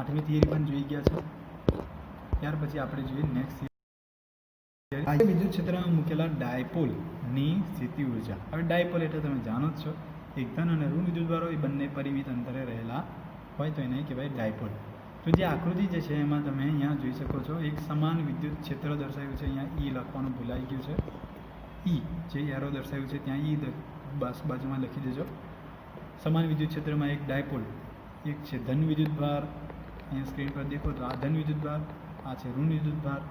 A: 8મી થિયરી પણ જોઈ ગયા છે. ત્યાર પછી આપણે જોઈએ નેક્સ્ટ થિયરી, વિદ્યુત ક્ષેત્રમાં મૂકેલા ડાયપોલની સ્થિતિ ઉર્જા. હવે ડાયપોલ એટલે તમે જાણો જ છો, એક ધન અને ઋણ વિદ્યુતભારો એ બંને પરિમિત અંતરે રહેલા હોય તો એને કહેવાય ડાયપોલ. તો જે આકૃતિ જે છે એમાં તમે અહીંયા જોઈ શકો છો, એક સમાન વિદ્યુત ક્ષેત્ર દર્શાવ્યું છે. અહીંયા E લખવાનું ભૂલાઈ ગયું છે. E જે એરો દર્શાવ્યું છે ત્યાં E બાજુમાં લખી દેજો. સમાન વિદ્યુત ક્ષેત્રમાં એક ડાયપોલ, એક છે ધન વિદ્યુતભાર, અહીંયા સ્ક્રીન પર દેખો તો આ ધન વિદ્યુતભાર, આ છે ઋણ વિદ્યુતભાર.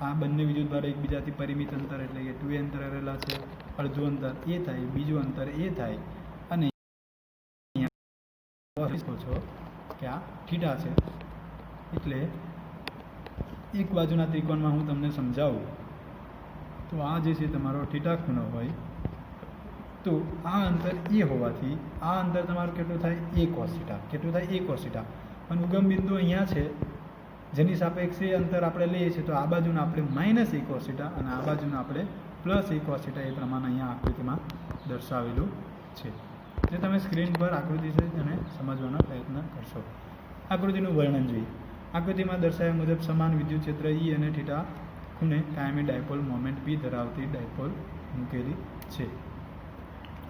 A: આ બંને વિદ્યુતભારો એકબીજાથી પરિમિત અંતર એટલે કે 2a અંતરે રહેલા છે. અડધું અંતર એ થાય, બીજું અંતર એ થાય, અને છો કે આ થીટા છે. એટલે એક બાજુના ત્રિકોણમાં હું તમને સમજાવું તો આ જે છે તમારો થીટા ખૂણો હોય તો આ અંતર એ હોવાથી આ અંતર તમારું કેટલું થાય a cos θ. કેટલું થાય a cos θ. અને ઉગમ બિંદુ અહીંયા છે જેની સાપેક્ષે અંતર આપણે લઈએ છીએ, તો આ બાજુને આપણે -a cos θ અને આ બાજુને આપણે +a cos θ એ પ્રમાણે અહીંયા આકૃતિમાં દર્શાવેલું છે. જે તમે સ્ક્રીન પર આકૃતિ છે તેને સમજવાનો પ્રયત્ન કરશો. આકૃતિનું વર્ણન જોઈએ. આકૃતિમાં દર્શાવ્યા મુજબ સમાન વિદ્યુત ક્ષેત્ર E અને θ ખૂણે કાયમી ડાયપોલ મોમેન્ટ P ધરાવતી ડાયપોલ મૂકેલી છે.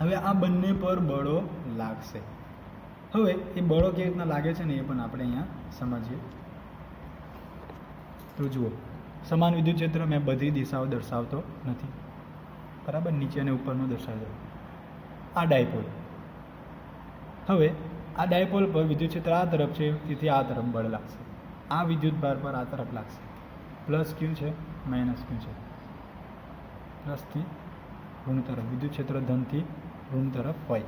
A: હવે આ બંને પર બળો લાગશે. હવે એ બળો કેવી રીતના લાગે છે ને એ પણ આપણે અહીંયા સમજીએ. તો જુઓ, સમાન વિદ્યુત ક્ષેત્ર મેં બધી દિશાઓ દર્શાવતો નથી, બરાબર, નીચે અને ઉપરનું દર્શાવ્યો. આ ડાયપોલ, હવે આ ડાયપોલ પર વિદ્યુત ક્ષેત્ર આ તરફ છે તેથી આ તરફ બળ લાગશે. આ વિદ્યુતભાર પર આ તરફ લાગશે. પ્લસ Q છે, માઇનસ Q છે. પ્લસથી ઋણ તરફ, વિદ્યુત ક્ષેત્ર ધનથી ઋણ તરફ હોય.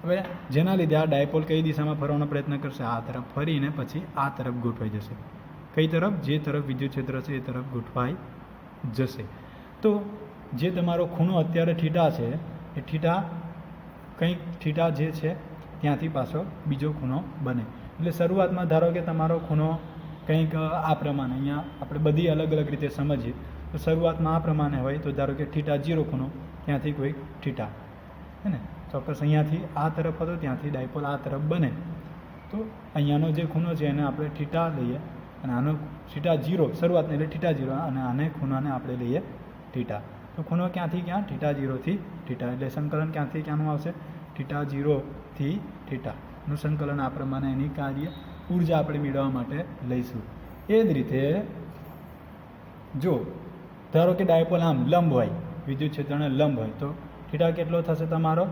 A: હવે જેના લીધે આ ડાયપોલ કઈ દિશામાં ફરવાનો પ્રયત્ન કરશે? આ તરફ ફરીને પછી આ તરફ ગોઠવાઈ જશે. કઈ તરફ? જે તરફ વિદ્યુત ક્ષેત્ર છે એ તરફ ગોઠવાઈ જશે. તો જે તમારો ખૂણો અત્યારે થીટા છે એ થીટા કંઈક થીટા જે છે ત્યાંથી પાછો બીજો ખૂણો બને. એટલે શરૂઆતમાં ધારો કે તમારો ખૂણો કંઈક આ પ્રમાણે, અહીંયા આપણે બધી અલગ અલગ રીતે સમજીએ તો શરૂઆતમાં આ પ્રમાણે હોય તો ધારો કે θ 0 ખૂણો, ત્યાંથી કોઈક થીટા હે ને ચોક્કસ અહીંયાથી આ તરફ હતો ત્યાંથી ડાયપોલ આ તરફ બને તો અહીંયાનો જે ખૂણો છે એને આપણે થીટા લઈએ અને આનો θ 0 શરૂઆતને એટલે θ 0 અને આને ખૂણાને આપણે લઈએ થીટા. તો ખૂણો ક્યાંથી ક્યાં? θ 0 થી θ. એટલે સંકલન ક્યાંથી ક્યાંનું આવશે? θ 0 થી θ નું સંકલન આ પ્રમાણે એની કાર્ય ઉર્જા આપણે મેળવવા માટે લઈશું. એ જ રીતે જો ધારો કે ડાયપોલ આમ લંબ હોય, વિદ્યુત ક્ષેત્રને લંબ હોય તો θ કેટલો થશે તમારો?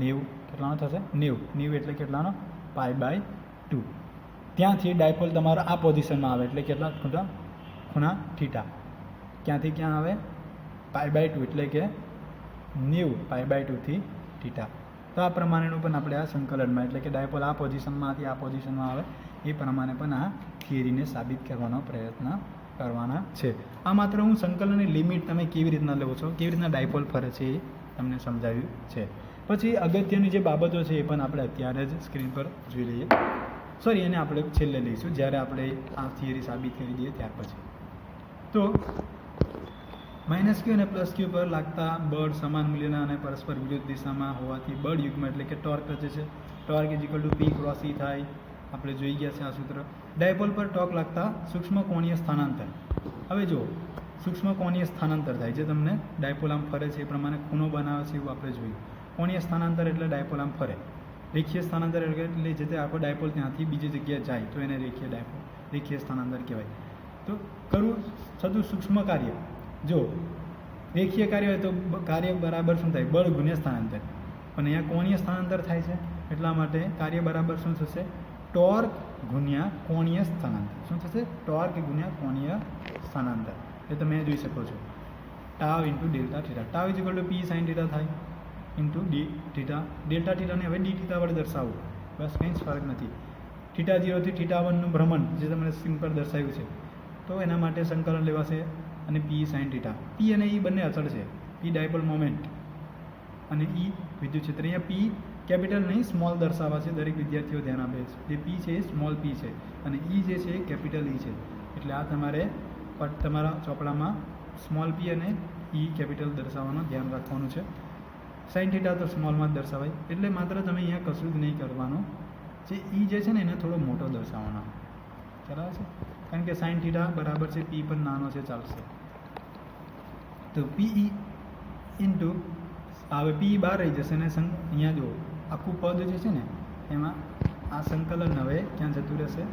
A: 90. કેટલાનો થશે? 90 એટલે કેટલાનો? π/2. ત્યાંથી ડાયપોલ તમારો આ પોઝિશનમાં આવે એટલે કેટલા ખૂણા થીટા. ક્યાંથી ક્યાં આવે? π/2 એટલે કે 90 π/2 થી θ. તો આ પ્રમાણેનું પણ આપણે આ સંકલનમાં એટલે કે ડાયપોલ આ પોઝિશનમાંથી આ પોઝિશનમાં આવે એ પ્રમાણે પણ આ થિયરીને સાબિત કરવાનો પ્રયત્ન કરવાના છે. આ માત્ર હું સંકલનની લિમિટ તમે કેવી રીતના લેવો છો, કેવી રીતના ડાયપોલ ફરે છે એ તમને સમજાવ્યું છે. પછી અગત્યની જે બાબતો છે એ પણ આપણે અત્યારે જ સ્ક્રીન પર જોઈ લઈએ. સોરી, એને આપણે છેલ્લે લઈશું જ્યારે આપણે આ થિયરી સાબિત કરી દઈએ ત્યાર પછી. તો -Q અને +Q પર લાગતા બળ સમાન મૂલ્યના અને પરસ્પર વિરુદ્ધ દિશામાં હોવાથી બળ યુગ્મ એટલે કે ટોર્ક રચે છે. ટોર્ક = P × E થાય. આપણે જોઈ ગયા છે આ સૂત્ર. ડાયપોલ પર ટોર્ક લાગતા સૂક્ષ્મ કોણીય સ્થાનાંતર. હવે જુઓ, સૂક્ષ્મ કોણીય સ્થાનાંતર થાય, જે તમને ડાયપોલ આમ ફરે છે એ પ્રમાણે ખૂણો બનાવે છે એવું આપણે જોયું. કોણીય સ્થાનાંતર એટલે ડાયપોલ આમ ફરે. રેખીય સ્થાનાંતર એટલે જે તે આખો ડાયપોલ ત્યાંથી બીજી જગ્યાએ જાય તો એને રેખીય સ્થાનાંતર કહેવાય. તો કરવું થતું સૂક્ષ્મ કાર્ય, જો રેખીય કાર્ય હોય તો કાર્ય બરાબર શું થાય? બળ ગુણ્યા સ્થાનાંતર. પણ અહીંયા કોણીય સ્થાનાંતર થાય છે એટલા માટે કાર્ય બરાબર શું થશે? ટોર્ક ગુણ્યા કોણીય સ્થાનાંતર. શું થશે? ટોર્ક ગુણ્યા કોણીય સ્થાનાંતર. એ તમે જોઈ શકો છો. Tau into delta theta. Tau is equal to P sine theta થાય ઇન્ટુ ડી થીટા. ડેલ્ટા થીટાને હવે ડી થીટા વડે દર્શાવો, બસ કંઈ જ ફરક નથી. થીટા 0 થી થીટા 1નું ભ્રમણ જે તમને સ્ક્રીન પર દર્શાવ્યું છે, તો એના માટે સંકલન લેવાશે અને પી સાઇન થીટા. પી અને ઈ બંને અચળ છે. પી ડાયપોલ મોમેન્ટ અને ઈ વિદ્યુત ક્ષેત્ર. અહીંયા પી કેપિટલ નહીં સ્મોલ દર્શાવવા છે, દરેક વિદ્યાર્થીઓ ધ્યાન આપે છે. જે પી છે એ સ્મોલ પી છે અને ઈ જે છે એ કેપિટલ ઈ છે. એટલે આ તમારે તમારા ચોપડામાં સ્મોલ પી અને ઈ કેપિટલ દર્શાવવાનું ધ્યાન રાખવાનું છે. સાઇન થીટા તો સ્મોલમાં જ દર્શાવાય, એટલે માત્ર તમે અહીંયા કશું જ નહીં કરવાનું. જે ઈ જે છે ને એને થોડો મોટો દર્શાવવાનો, બરાબર છે? કારણ કે સાઇન થીટા બરાબર છે પી પણ નાનો છે, ચાલશે. તો પી ઇન્ટુ હવે પી બહાર રહી જશે ને અહીંયા જો આખું પદ જે છે ને એમાં આ સંકલન હવે ક્યાં જતું રહેશે?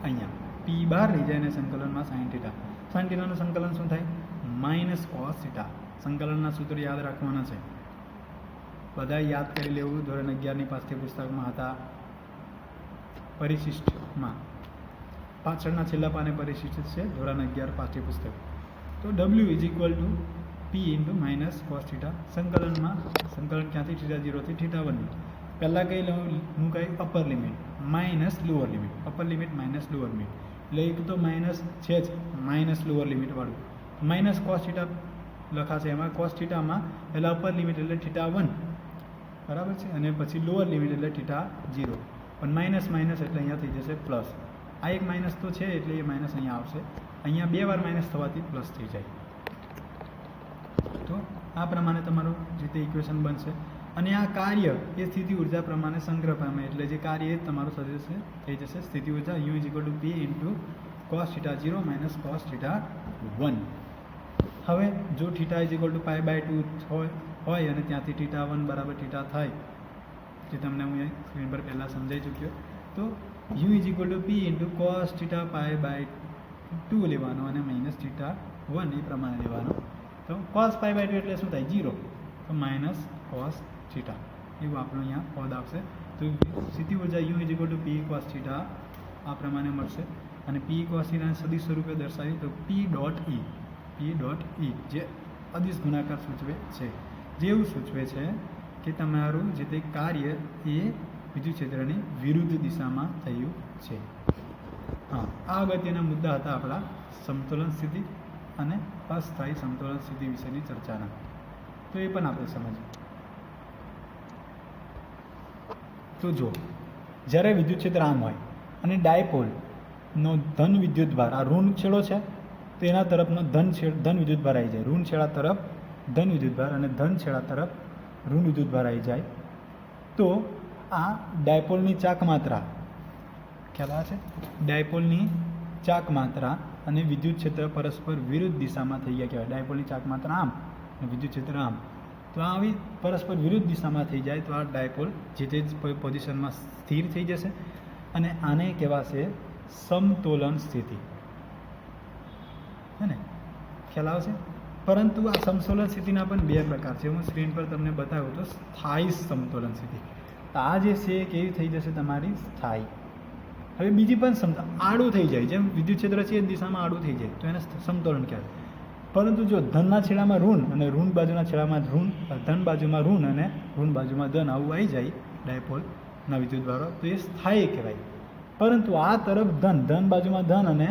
A: અહીંયા પી બહાર રહી જાય અને સંકલનમાં સાઇન થીટા. સાઇન થીટાનું સંકલન શું થાય? Minus cos theta. સંકલનના સૂત્ર યાદ રાખવાના છે, બધા યાદ કરી લેવું. ધોરણ 11ની પાઠ્યપુસ્તકમાં હતા પરિશિષ્ટમાં, પાછળના છેલ્લા પાને પરિશિષ્ટ છે ધોરણ 11 પાઠ્યપુસ્તક. તો W is equal to p into minus cos theta. સંકલનમાં સંકલન ક્યાંથી? થીટા 0 થી થીટા 1. પહેલાં કઈ લઉં હું? કઈ? Upper limit minus lower limit. Upper limit minus lower limit એટલે એક તો માઇનસ છે જ, માઇનસ લોઅર લિમિટવાળું. માઇનસ કોસ થીટા લખાશે એમાં. કોસ થીટામાં એટલે અપર લિમિટ એટલે થીટા 1, બરાબર છે, અને પછી લોઅર લિમિટ એટલે થીટા 0. પણ માઇનસ માઇનસ એટલે અહીંયા થઈ જશે પ્લસ. આ એક માઇનસ તો છે એટલે એ માઇનસ અહીંયા આવશે. અહીંયા 2 વાર માઇનસ થવાથી પ્લસ થઈ જાય. તો આ પ્રમાણે તમારું જે તે ઇક્વેશન બનશે. અને આ કાર્ય એ સ્થિતિ ઉર્જા પ્રમાણે સંગ્રહ પામે, એટલે જે કાર્ય એ તમારું થઈ જશે સ્થિતિ ઉર્જા you is equal to p into cos theta 0 minus cos theta 1. હવે જો થીટા ઇઝ ઇક્વલ ટુ π/2 હોય અને ત્યાંથી થીટા 1 બરાબર થીટા થાય, જે તમને હું સ્ક્રીન પર પહેલાં સમજાઈ ચૂક્યો, તો u is equal to p into cos theta π/2 લેવાનો અને માઇનસ થીટા 1 એ પ્રમાણે લેવાનો. તો કોસ π/2 એટલે શું થાય? 0. તો માઇનસ કોસ થીટા એવું આપણું અહીંયા પદ આવશે. તો સ્થિતિ ઉર્જા you is equal to P cos theta આ પ્રમાણે મળશે. અને પી કોસ થીટાને સદિશ સ્વરૂપે દર્શાવી તો પી ડોટ ઈ જે અદિશ ગુણાકાર સૂચવે છે, જેવું સૂચવે છે કે તમારું જે તે કાર્ય એ વિદ્યુત ક્ષેત્રની વિરુદ્ધ દિશામાં થયું છે. હા, આ અગત્યના મુદ્દા હતા આપણા સમતોલન સ્થિતિ અને અસ્થાયી સમતોલન સ્થિતિ વિશેની ચર્ચાના. તો એ પણ આપણે સમજીએ. તો જો જ્યારે વિદ્યુત ક્ષેત્ર આમ હોય અને ડાયપોલનો ધન વિદ્યુત ભાર આ ઋણ છેડો છે, તો એના તરફનો ધન વિદ્યુત ભાર આવી જાય. ઋણ છેડા તરફ ધન વિદ્યુત ભાર અને ધન છેડા તરફ ઋણ વિદ્યુત ભાર આવી જાય, તો આ ડાયપોલની ચાક માત્રા ખ્યાલ આવે છે? ડાયપોલની ચાક માત્રા અને વિદ્યુત ક્ષેત્ર પરસ્પર વિરુદ્ધ દિશામાં થઈ ગયા કહેવાય. ડાયપોલની ચાક માત્રા આમ અને વિદ્યુત ક્ષેત્ર આમ, તો આવી પરસ્પર વિરુદ્ધ દિશામાં થઈ જાય તો આ ડાયપોલ જે તે પોઝિશનમાં સ્થિર થઈ જશે અને આને કહેવાશે સમતોલન સ્થિતિ. હે ને? ખ્યાલ આવશે? પરંતુ આ સમતોલન સ્થિતિના પણ 2 પ્રકાર છે. હું સ્ક્રીન પર તમને બતાવ્યું તો સ્થાયી સમતોલન સ્થિતિ. તો આ જે છે કેવી થઈ જશે? તમારી સ્થાયી. હવે બીજી પણ આડું થઈ જાય, જેમ વિદ્યુત ક્ષેત્ર છે એ દિશામાં આડું થઈ જાય તો એને સમતોલન કહેવાય. પરંતુ જો ધનના છેડામાં ઋણ અને ઋણ બાજુના છેડામાં ધન બાજુમાં ઋણ અને ઋણ બાજુમાં ધન આવું આવી જાય ડાયપોલના વિદ્યુત ભારો, તો એ સ્થાયી કહેવાય. પરંતુ આ તરફ ધન બાજુમાં ધન અને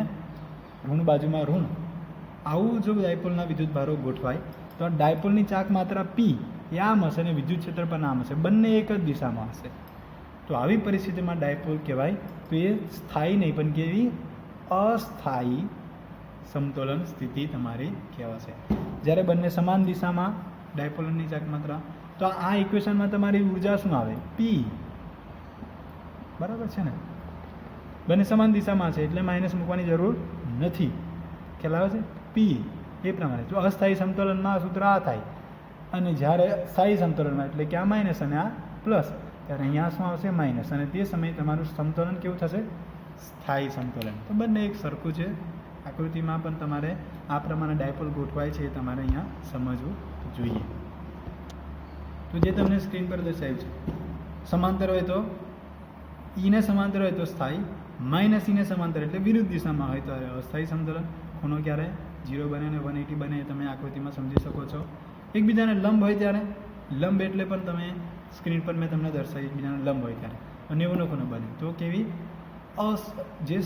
A: ઋણ બાજુમાં ઋણ આવું જો ડાયપોલના વિદ્યુત ભારો ગોઠવાય તો આ ડાયપોલની ચાક માત્રા પી એ આમ હશે અને વિદ્યુત ક્ષેત્ર પણ આમ હશે, બંને એક જ દિશામાં હશે. તો આવી પરિસ્થિતિમાં ડાયપોલ કહેવાય. તો એ સ્થાયી નહીં પણ કેવી? અસ્થાયી સમતોલન સ્થિતિ તમારી કહેવાશે. જ્યારે બંને સમાન દિશામાં ડાયપોલની ચાક માત્રા, તો આ ઇક્વેશનમાં તમારી ઉર્જા શું આવે? પી. બરાબર છે ને? બંને સમાન દિશામાં છે એટલે માઇનસ મૂકવાની જરૂર નથી. ખ્યાલ આવે છે? પી એ પ્રમાણે જો અસ્થાયી સમતોલનમાં આ સૂત્ર આ થાય અને જ્યારે સ્થાયી સમતોલનમાં એટલે કે આ માઇનસ અને આ પ્લસ, ત્યારે અહીંયા શું આવશે માઇનસ, અને તે સમયે તમારું સમતોલન કેવું થશે સ્થાયી સમતોલન. તો બંને એક સરખું છે. આકૃતિમાં પણ તમારે આ પ્રમાણે ડાયપોલ ગોઠવાય છે એ તમારે અહીંયા સમજવું જોઈએ. તો જે તમને સ્ક્રીન પર દર્શાવ્યું છે, સમાંતર હોય તો ઈને સમાંતર હોય તો સ્થાયી, માઇનસ ઈને સમાંતર એટલે વિરુદ્ધ દિશામાં હોય તો અસ્થાયી સમતોલન. ખૂણો ક્યારે 0 બને અને 180 બને એ તમે આકૃતિમાં સમજી શકો છો. એકબીજાને લંબ હોય ત્યારે, લંબ એટલે પણ તમે સ્ક્રીન પર મેં તમને દર્શાવી, એકબીજાને લંબ હોય ત્યારે 90 નો ખૂણો બને તો કેવી જે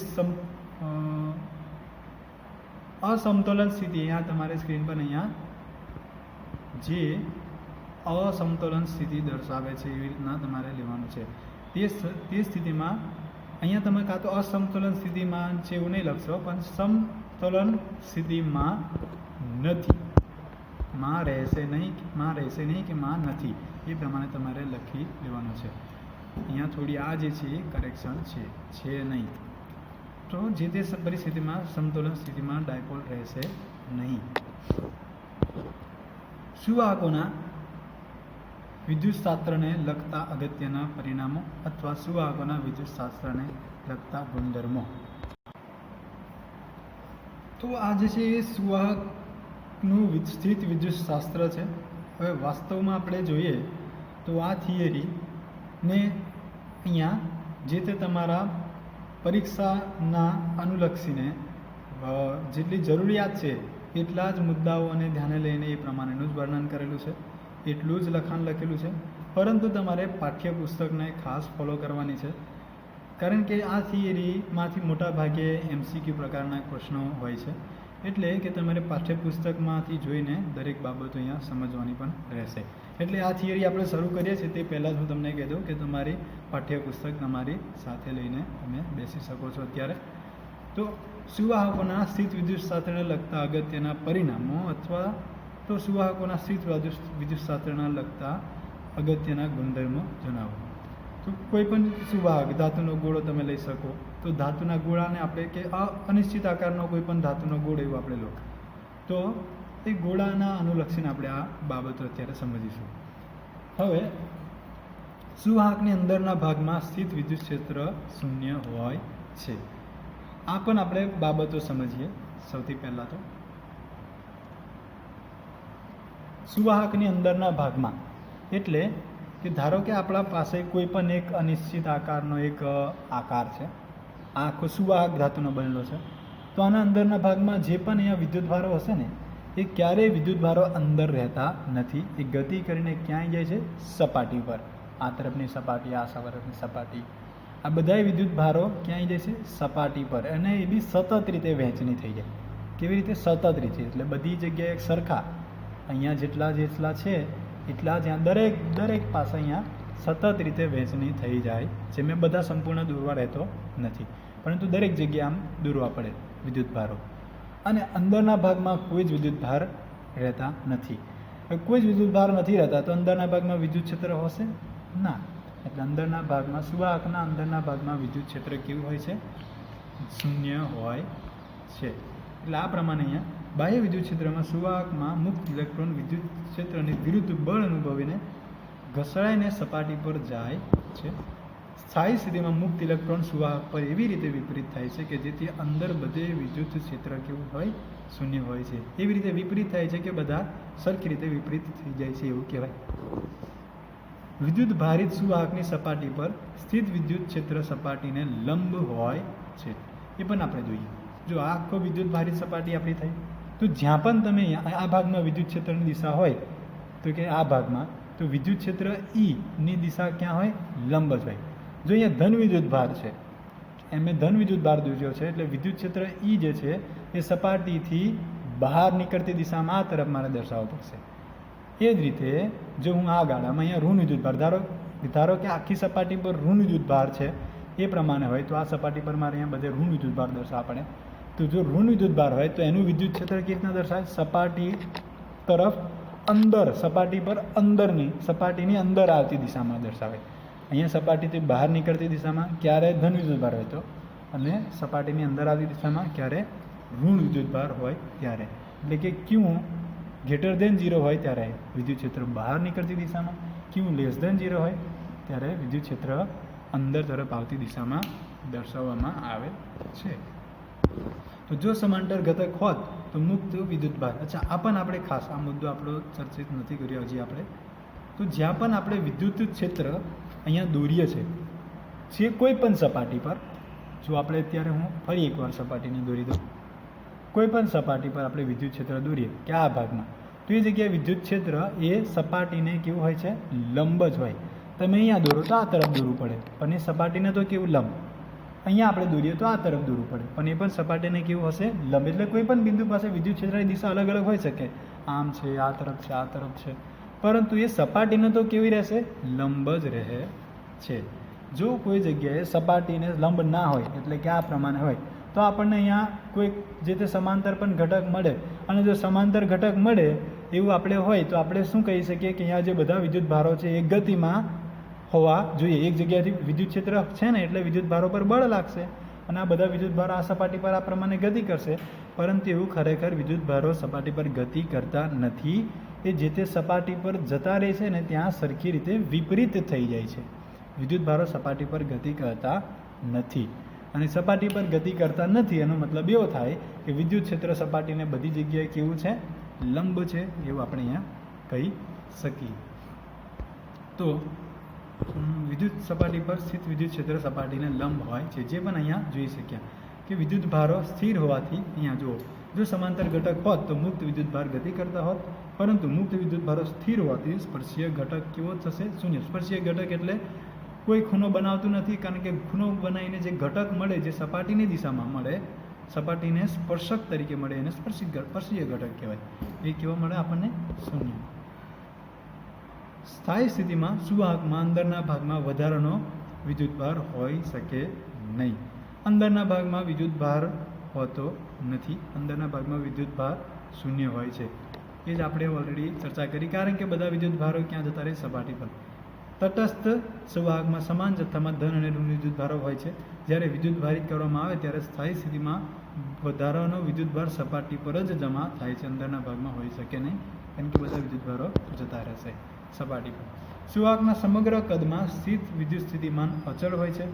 A: અસમતોલન સ્થિતિ, અહીંયા તમારે સ્ક્રીન પર અહીંયા જે અસમતોલન સ્થિતિ દર્શાવે છે એવી રીતના તમારે લેવાનું છે. તે સ્થિતિમાં અહીંયા તમે કાં તો અસમતોલન સ્થિતિમાં છે એવું નહીં લખશો, પણ સમતોલન સ્થિતિમાં નથી, માં રહેશે નહીં કે માં નથી, એ પ્રમાણે તમારે લખી લેવાનું છે. અહીંયા થોડી આ જે છે એ કરેક્શન છે નહીં. તો જે તે પરિસ્થિતિમાં સમતોલન સ્થિતિમાં ડાયપોલ રહેશે નહીં. સુવાહકોના વિદ્યુતશાસ્ત્રને લગતા અગત્યના પરિણામો અથવા સુવાહકોના વિદ્યુતશાસ્ત્રને લગતા ગુણધર્મો. તો આ જે છે એ સુવાહકનું સ્થિત વિદ્યુતશાસ્ત્ર છે. હવે વાસ્તવમાં આપણે જોઈએ તો આ થિયરીને અહીંયા જે તે તમારા પરીક્ષાના અનુલક્ષીને જેટલી જરૂરિયાત છે એટલા જ મુદ્દાઓને ધ્યાને લઈને એ પ્રમાણેનું જ વર્ણન કરેલું છે, એટલું જ લખાણ લખેલું છે. પરંતુ તમારે પાઠ્યપુસ્તકને ખાસ ફોલો કરવાની છે, કારણ કે આ થિયરીમાંથી મોટા ભાગે MCQ પ્રકારના પ્રશ્નો હોય છે. એટલે કે તમારે પાઠ્યપુસ્તકમાંથી જોઈને દરેક બાબતો અહીંયા સમજવાની પણ રહેશે. એટલે આ થિયરી આપણે શરૂ કરીએ છીએ તે પહેલાં જ હું તમને કહી દઉં કે તમારી પાઠ્યપુસ્તક તમારી સાથે લઈને તમે બેસી શકો છો અત્યારે. તો સુવાહકોના સ્થિત વિદ્યુતશાસ્ત્રને લગતા અગત્યના પરિણામો અથવા તો સુવાહકોના સ્થિત વિદ્યુતશાસ્ત્રને લગતા અગત્યના ગુણધર્મો જણાવો. તો કોઈ પણ સુવાહક ધાતુનો ગોળો તમે લઈ શકો, તો ધાતુના ગોળાને આપણે કે અનિશ્ચિત આકારનો કોઈ પણ ધાતુનો ગોળો એવું આપણે લો, તો એ ગોળાના અનુલક્ષીને આપણે આ બાબતો અત્યારે સમજીશું. હવે સુવાહકની અંદરના ભાગમાં સ્થિત વિદ્યુત ક્ષેત્ર શૂન્ય હોય છે. આ પણ આપણે બાબતો સમજીએ. સૌથી પહેલાં તો સુવાહકની અંદરના ભાગમાં એટલે કે ધારો કે આપણા પાસે કોઈ પણ એક અનિશ્ચિત આકારનો એક આકાર છે, આ આખો સુવાહક ધાતુનો બનેલો છે. તો આના અંદરના ભાગમાં જે પણ અહીંયા વિદ્યુતભારો હશે ને એ ક્યારેય વિદ્યુતભારો અંદર રહેતા નથી. એ ગતિ કરીને ક્યાંય જાય છે સપાટી પર, આ તરફની સપાટી, આ તરફની સપાટી, આ બધાય વિદ્યુતભારો ક્યાંય જાય છે સપાટી પર, અને એ બી સતત રીતે વહેંચણી થઈ જાય. કેવી રીતે? સતત રીતે, એટલે બધી જગ્યાએ સરખા અહીંયા જેટલા છે એટલા જ્યાં દરેક પાસે અહીંયા સતત રીતે વહેંચણી થઈ જાય છે. મેં બધા સંપૂર્ણ દોરવા રહેતો નથી, પરંતુ દરેક જગ્યાએ આમ દોરવા પડે વિદ્યુતભારો. અને અંદરના ભાગમાં કોઈ જ વિદ્યુતભાર રહેતા નથી. કોઈ જ વિદ્યુતભાર નથી રહેતા તો અંદરના ભાગમાં વિદ્યુત ક્ષેત્ર હશે ના. એટલે અંદરના ભાગમાં સુવાહકના અંદરના ભાગમાં વિદ્યુત ક્ષેત્ર કેવું હોય છે? શૂન્ય હોય છે. એટલે આ પ્રમાણે અહીંયા બાહ્ય વિદ્યુત ક્ષેત્રમાં સુવાહકમાં મુક્ત ઇલેક્ટ્રોન વિદ્યુત ક્ષેત્રની વિરુદ્ધ બળ અનુભવીને ઘસડાઈને સપાટી પર જાય છે. સ્થાયી સ્થિતિમાં મુક્ત ઇલેક્ટ્રોન સુવાહક પર એવી રીતે વિપરીત થાય છે કે જેથી અંદર બધે વિદ્યુત ક્ષેત્ર કેવું હોય? શૂન્ય હોય છે. એવી રીતે વિપરીત થાય છે કે બધા સરખી રીતે વિપરીત થઈ જાય છે એવું કહેવાય. વિદ્યુત ભારિત સુવાહકની સપાટી પર સ્થિત વિદ્યુત ક્ષેત્ર સપાટીને લંબ હોય છે. એ પણ આપણે જોઈએ. જો આ આખો વિદ્યુત ભારિત સપાટી આપણી થઈ, તો જ્યાં પણ તમે આ ભાગમાં વિદ્યુત ક્ષેત્રની દિશા હોય તો કે આ ભાગમાં, તો વિદ્યુત ક્ષેત્ર ની દિશા ક્યાં હોય? લંબ જ હોય. જો અહીંયા ધન વિદ્યુત ભાર છે, મેં ધન વિદ્યુત ભાર દોર્યો છે, એટલે વિદ્યુત ક્ષેત્ર જે છે એ સપાટીથી બહાર નીકળતી દિશામાં આ તરફ મારે દર્શાવવો પડશે. એ જ રીતે જો હું આ ગાળામાં અહીંયા ઋણ વિદ્યુત ભાર ધારો કે આખી સપાટી પર ઋણ વિદ્યુત ભાર છે એ પ્રમાણે હોય, તો આ સપાટી પર મારે અહીંયા બધે ઋણ વિદ્યુત ભાર દર્શાવવા પડે. તો જો ઋણ વિદ્યુત ભાર હોય તો એનું વિદ્યુત ક્ષેત્ર કેવી રીતના દર્શાવે? સપાટી તરફ અંદર, સપાટી પર સપાટીની અંદર આવતી દિશામાં દર્શાવે. અહીંયા સપાટીથી બહાર નીકળતી દિશામાં ક્યારે ધન વિદ્યુત ભાર હોય તો, અને સપાટીની અંદર આવતી દિશામાં ક્યારે ઋણ વિદ્યુતભાર હોય ત્યારે, એટલે કે ક્યુ ગ્રેટર દેન 0 હોય ત્યારે વિદ્યુત ક્ષેત્ર બહાર નીકળતી દિશામાં, ક્યુ લેસ દેન 0 હોય ત્યારે વિદ્યુત ક્ષેત્ર અંદર તરફ આવતી દિશામાં દર્શાવવામાં આવે છે. તો જો સમાંતર ઘટક હોત તો મુક્ત વિદ્યુતભાર. અચ્છા, આ પણ આપણે ખાસ આ મુદ્દો આપણો ચર્ચિત નથી કર્યો હજી આપણે. તો જ્યાં પણ આપણે વિદ્યુત ક્ષેત્ર અહીંયા દોરીએ છે જે કોઈ પણ સપાટી પર, જો આપણે અત્યારે હું ફરી એકવાર સપાટીને દોરી દઉં, કોઈ પણ સપાટી પર આપણે વિદ્યુત ક્ષેત્ર દોરીએ કે આ ભાગમાં, તો એ જગ્યાએ વિદ્યુત ક્ષેત્ર એ સપાટીને કેવું હોય છે? લંબ જ હોય. તમે અહીંયા દોરો તો આ તરફ દોરવું પડે, પણ એ સપાટીને તો કેવું? લંબ. અહીંયા આપણે દોરીએ તો આ તરફ દોરવું પડે, પણ એ પણ સપાટીને કેવું હશે? લંબ. એટલે કોઈ પણ બિંદુ પાસે વિદ્યુત ક્ષેત્રની દિશા અલગ અલગ હોઈ શકે, આમ છે, આ તરફ છે, આ તરફ છે, પરંતુ એ સપાટીને તો કેવી રહેશે? લંબ જ રહે છે. જો કોઈ જગ્યાએ સપાટીને લંબ ના હોય, એટલે કે આ પ્રમાણે હોય, તો આપણને અહીંયા કોઈ જે તે સમાંતર પણ ઘટક મળે, અને જો સમાંતર ઘટક મળે એવું આપણે હોય તો આપણે શું કહી શકીએ કે અહીંયા જે બધા વિદ્યુત ભારો છે એ ગતિમાં હોવા જોઈએ. એક જગ્યાએથી વિદ્યુત ક્ષેત્ર છે ને એટલે વિદ્યુત ભારો પર બળ લાગશે, અને આ બધા વિદ્યુત ભારો આ સપાટી પર આ પ્રમાણે ગતિ કરશે, પરંતુ એવું ખરેખર વિદ્યુત ભારો સપાટી પર ગતિ કરતા નથી. એ જે તે સપાટી પર જતા રહે છે ને ત્યાં સરખી રીતે વિપરીત થઈ જાય છે. વિદ્યુત ભારો સપાટી પર ગતિ કરતા નથી, અને સપાટી પર ગતિ કરતા નથી એનો મતલબ એવો થાય કે વિદ્યુત ક્ષેત્ર સપાટીને બધી જગ્યાએ કેવું છે? લંબ છે, એવું આપણે અહીંયા કહી શકીએ. તો વિદ્યુત સપાટી પર સ્થિત વિદ્યુત ક્ષેત્ર સપાટીને લંબ હોય છે, જે પણ અહીંયા જોઈ શક્યા કે વિદ્યુત ભારો સ્થિર હોવાથી અહીંયા જુઓ, જો સમાંતર ઘટક હોત તો મુક્ત વિદ્યુત ભાર ગતિ કરતા હોત, પરંતુ મુક્ત વિદ્યુત ભારો સ્થિર હોવાથી સ્પર્શીય ઘટક કેવો થશે? શૂન્ય. સ્પર્શીય ઘટક એટલે કોઈ ખૂણો બનાવતું નથી, કારણ કે ખૂણો બનાવીને જે ઘટક મળે જે સપાટીની દિશામાં મળે, સપાટીને સ્પર્શક તરીકે મળે, એને સ્પર્શીય ઘટક કહેવાય. એ કેવો મળે આપણને? શૂન્ય. સ્થાયી સ્થિતિમાં સુવાહકમાં અંદરના ભાગમાં વધારાનો વિદ્યુતભાર હોઈ શકે નહીં. અંદરના ભાગમાં વિદ્યુતભાર હોતો નથી, અંદરના ભાગમાં વિદ્યુતભાર શૂન્ય હોય છે. એ જ આપણે ઓલરેડી ચર્ચા કરી, કારણ કે બધા વિદ્યુતભારો ક્યાં જતા રહે? સપાટી પર. તટસ્થ સુવાહકમાં સમાન જથ્થામાં ધન અને ઋણ વિદ્યુતભારો હોય છે. જ્યારે વિદ્યુત ભારિત કરવામાં આવે ત્યારે સ્થાયી સ્થિતિમાં વધારાનો વિદ્યુતભાર સપાટી પર જ જમા થાય છે, અંદરના ભાગમાં હોઈ શકે નહીં, કારણ કે બધા વિદ્યુતભારો જતા રહેશે સપાટી પર. સુવાહકના સમગ્ર કદમાં સ્થિત વિદ્યુત સ્થિતિમાન અચળ હોય છે,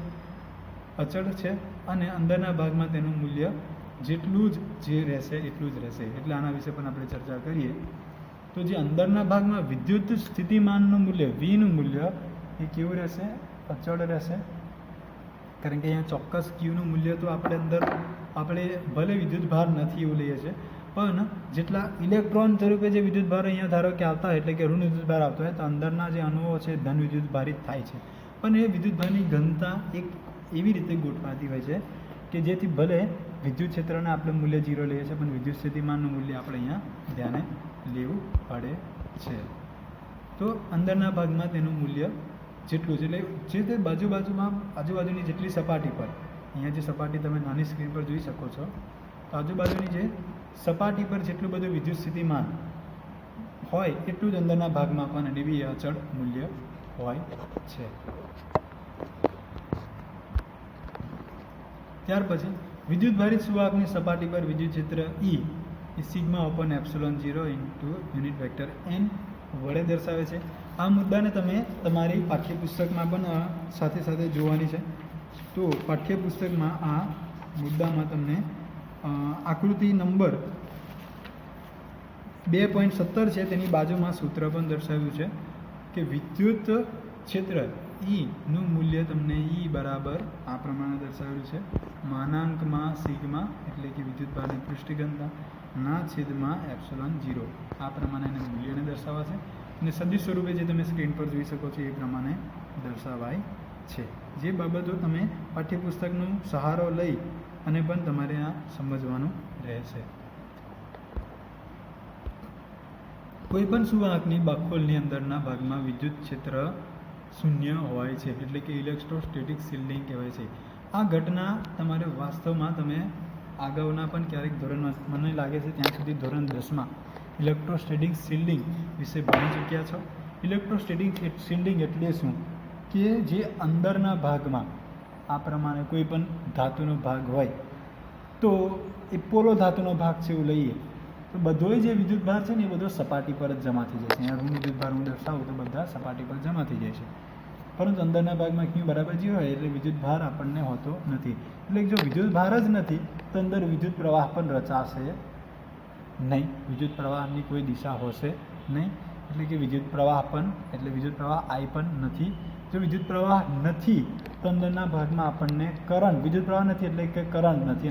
A: અચળ છે, અને અંદરના ભાગમાં તેનું મૂલ્ય જેટલું જ જે રહેશે એટલું જ રહેશે. એટલે આના વિશે પણ આપણે ચર્ચા કરીએ તો જે અંદરના ભાગમાં વિદ્યુત સ્થિતિમાનનું મૂલ્ય વીનું મૂલ્ય એ કેવું રહેશે? અચળ રહેશે, કારણ કે અહીંયા ચોક્કસ ક્યુનું મૂલ્ય તો આપણે અંદર આપણે ભલે વિદ્યુત ભાર નથી એવું લઈએ છીએ, પણ જેટલા ઇલેક્ટ્રોન સ્વરૂપે જે વિદ્યુત ભાર અહીંયા ધારો કે આવતા હોય, એટલે કે ઋણ વિદ્યુત ભાર આવતો હોય, તો અંદરના જે અણુઓ છે ધન વિદ્યુત ભારિત થાય છે, પણ એ વિદ્યુત ભારની ઘનતા એક એવી રીતે ગોઠવાતી હોય છે કે જેથી ભલે વિદ્યુત ક્ષેત્રના આપણે મૂલ્ય 0 લઈએ છીએ, પણ વિદ્યુત સ્થિતિમાનનું મૂલ્ય આપણે અહીંયા ધ્યાને લેવું પડે છે. તો અંદરના ભાગમાં તેનું મૂલ્ય જેટલું છે, એટલે જે તે આજુબાજુની જેટલી સપાટી પર, અહીંયા જે સપાટી તમે નાની સ્ક્રીન પર જોઈ શકો છો, તો આજુબાજુની જે સપાટી પર જેટલું બધું વિદ્યુત સ્થિતિમાન હોય એટલું જ અંદરના ભાગમાં પણ એની અચળ મૂલ્ય હોય છે. ત્યાર પછી વિદ્યુત ભારિત સુવાહકની સપાટી પર વિદ્યુત ક્ષેત્ર E એ sigma upon epsilon 0 into unit vector n વડે દર્શાવે છે. આ મુદ્દાને તમે તમારી પાઠ્યપુસ્તકમાં પણ સાથે સાથે જોવાની છે. તો પાઠ્યપુસ્તકમાં આ મુદ્દામાં તમને આકૃતિ નંબર 2.17 છે, તેની બાજુમાં સૂત્ર પણ દર્શાવ્યું છે કે વિદ્યુત ક્ષેત્ર E નું મૂલ્ય તમને E બરાબર આ પ્રમાણે દર્શાવેલું છે, માનાંકમાં સિગ્મા એટલે કે વિદ્યુતભારની પૃષ્ઠ ઘનતા ના છેદમાં એપ્સિલોન 0, આ પ્રમાણે એને મૂલ્યને દર્શાવાશે, અને સદિશ સ્વરૂપે જે તમે સ્ક્રીન પર જોઈ શકો છો એ પ્રમાણે દર્શાવાય છે. જે બાબતો તમે પાઠ્યપુસ્તકનો સહારો લઈ અને પણ તમારે આ સમજવાનું રહેશે. કોઈપણ સુવાહકની બાખોલની અંદરના ભાગમાં વિદ્યુત ક્ષેત્ર શૂન્ય હોય છે, એટલે કે ઇલેક્ટ્રોસ્ટેટિક શિલ્ડિંગ કહેવાય છે. આ ઘટના તમારે વાસ્તવમાં તમે અગાઉના પણ ક્યારેક ધોરણમાં, મને લાગે છે ત્યાં સુધી ધોરણ 10માં ઇલેક્ટ્રોસ્ટેટિક શિલ્ડિંગ વિશે ભણી ચૂક્યા છો. ઇલેક્ટ્રોસ્ટેટિક શિલ્ડિંગ એટલે શું? કે જે અંદરના ભાગમાં આ પ્રમાણે કોઈ પણ ધાતુનો ભાગ હોય તો એ પોલો ધાતુનો ભાગ છે એવું લઈએ તો બધોય જે વિદ્યુત ભાર છે ને એ બધો સપાટી પર જ જમા થઈ જાય છે. અહીંયા ઋણ વિદ્યુત ભાર હું દર્શાવું તો બધા સપાટી પર જમા થઈ જાય છે, પરંતુ અંદરના ભાગમાં ક્યુ બરાબર 0 હોય એટલે વિદ્યુત ભાર આપણને હોતો નથી. એટલે જો વિદ્યુત ભાર જ નથી તો અંદર વિદ્યુત પ્રવાહ પણ રચાશે નહીં, વિદ્યુત પ્રવાહની કોઈ દિશા હોશે નહીં. એટલે કે વિદ્યુત પ્રવાહ I પણ નથી. જો વિદ્યુત પ્રવાહ નથી તો અંદરના ભાગમાં આપણને કરંટ, વિદ્યુત પ્રવાહ નથી એટલે કે કરંટ નથી.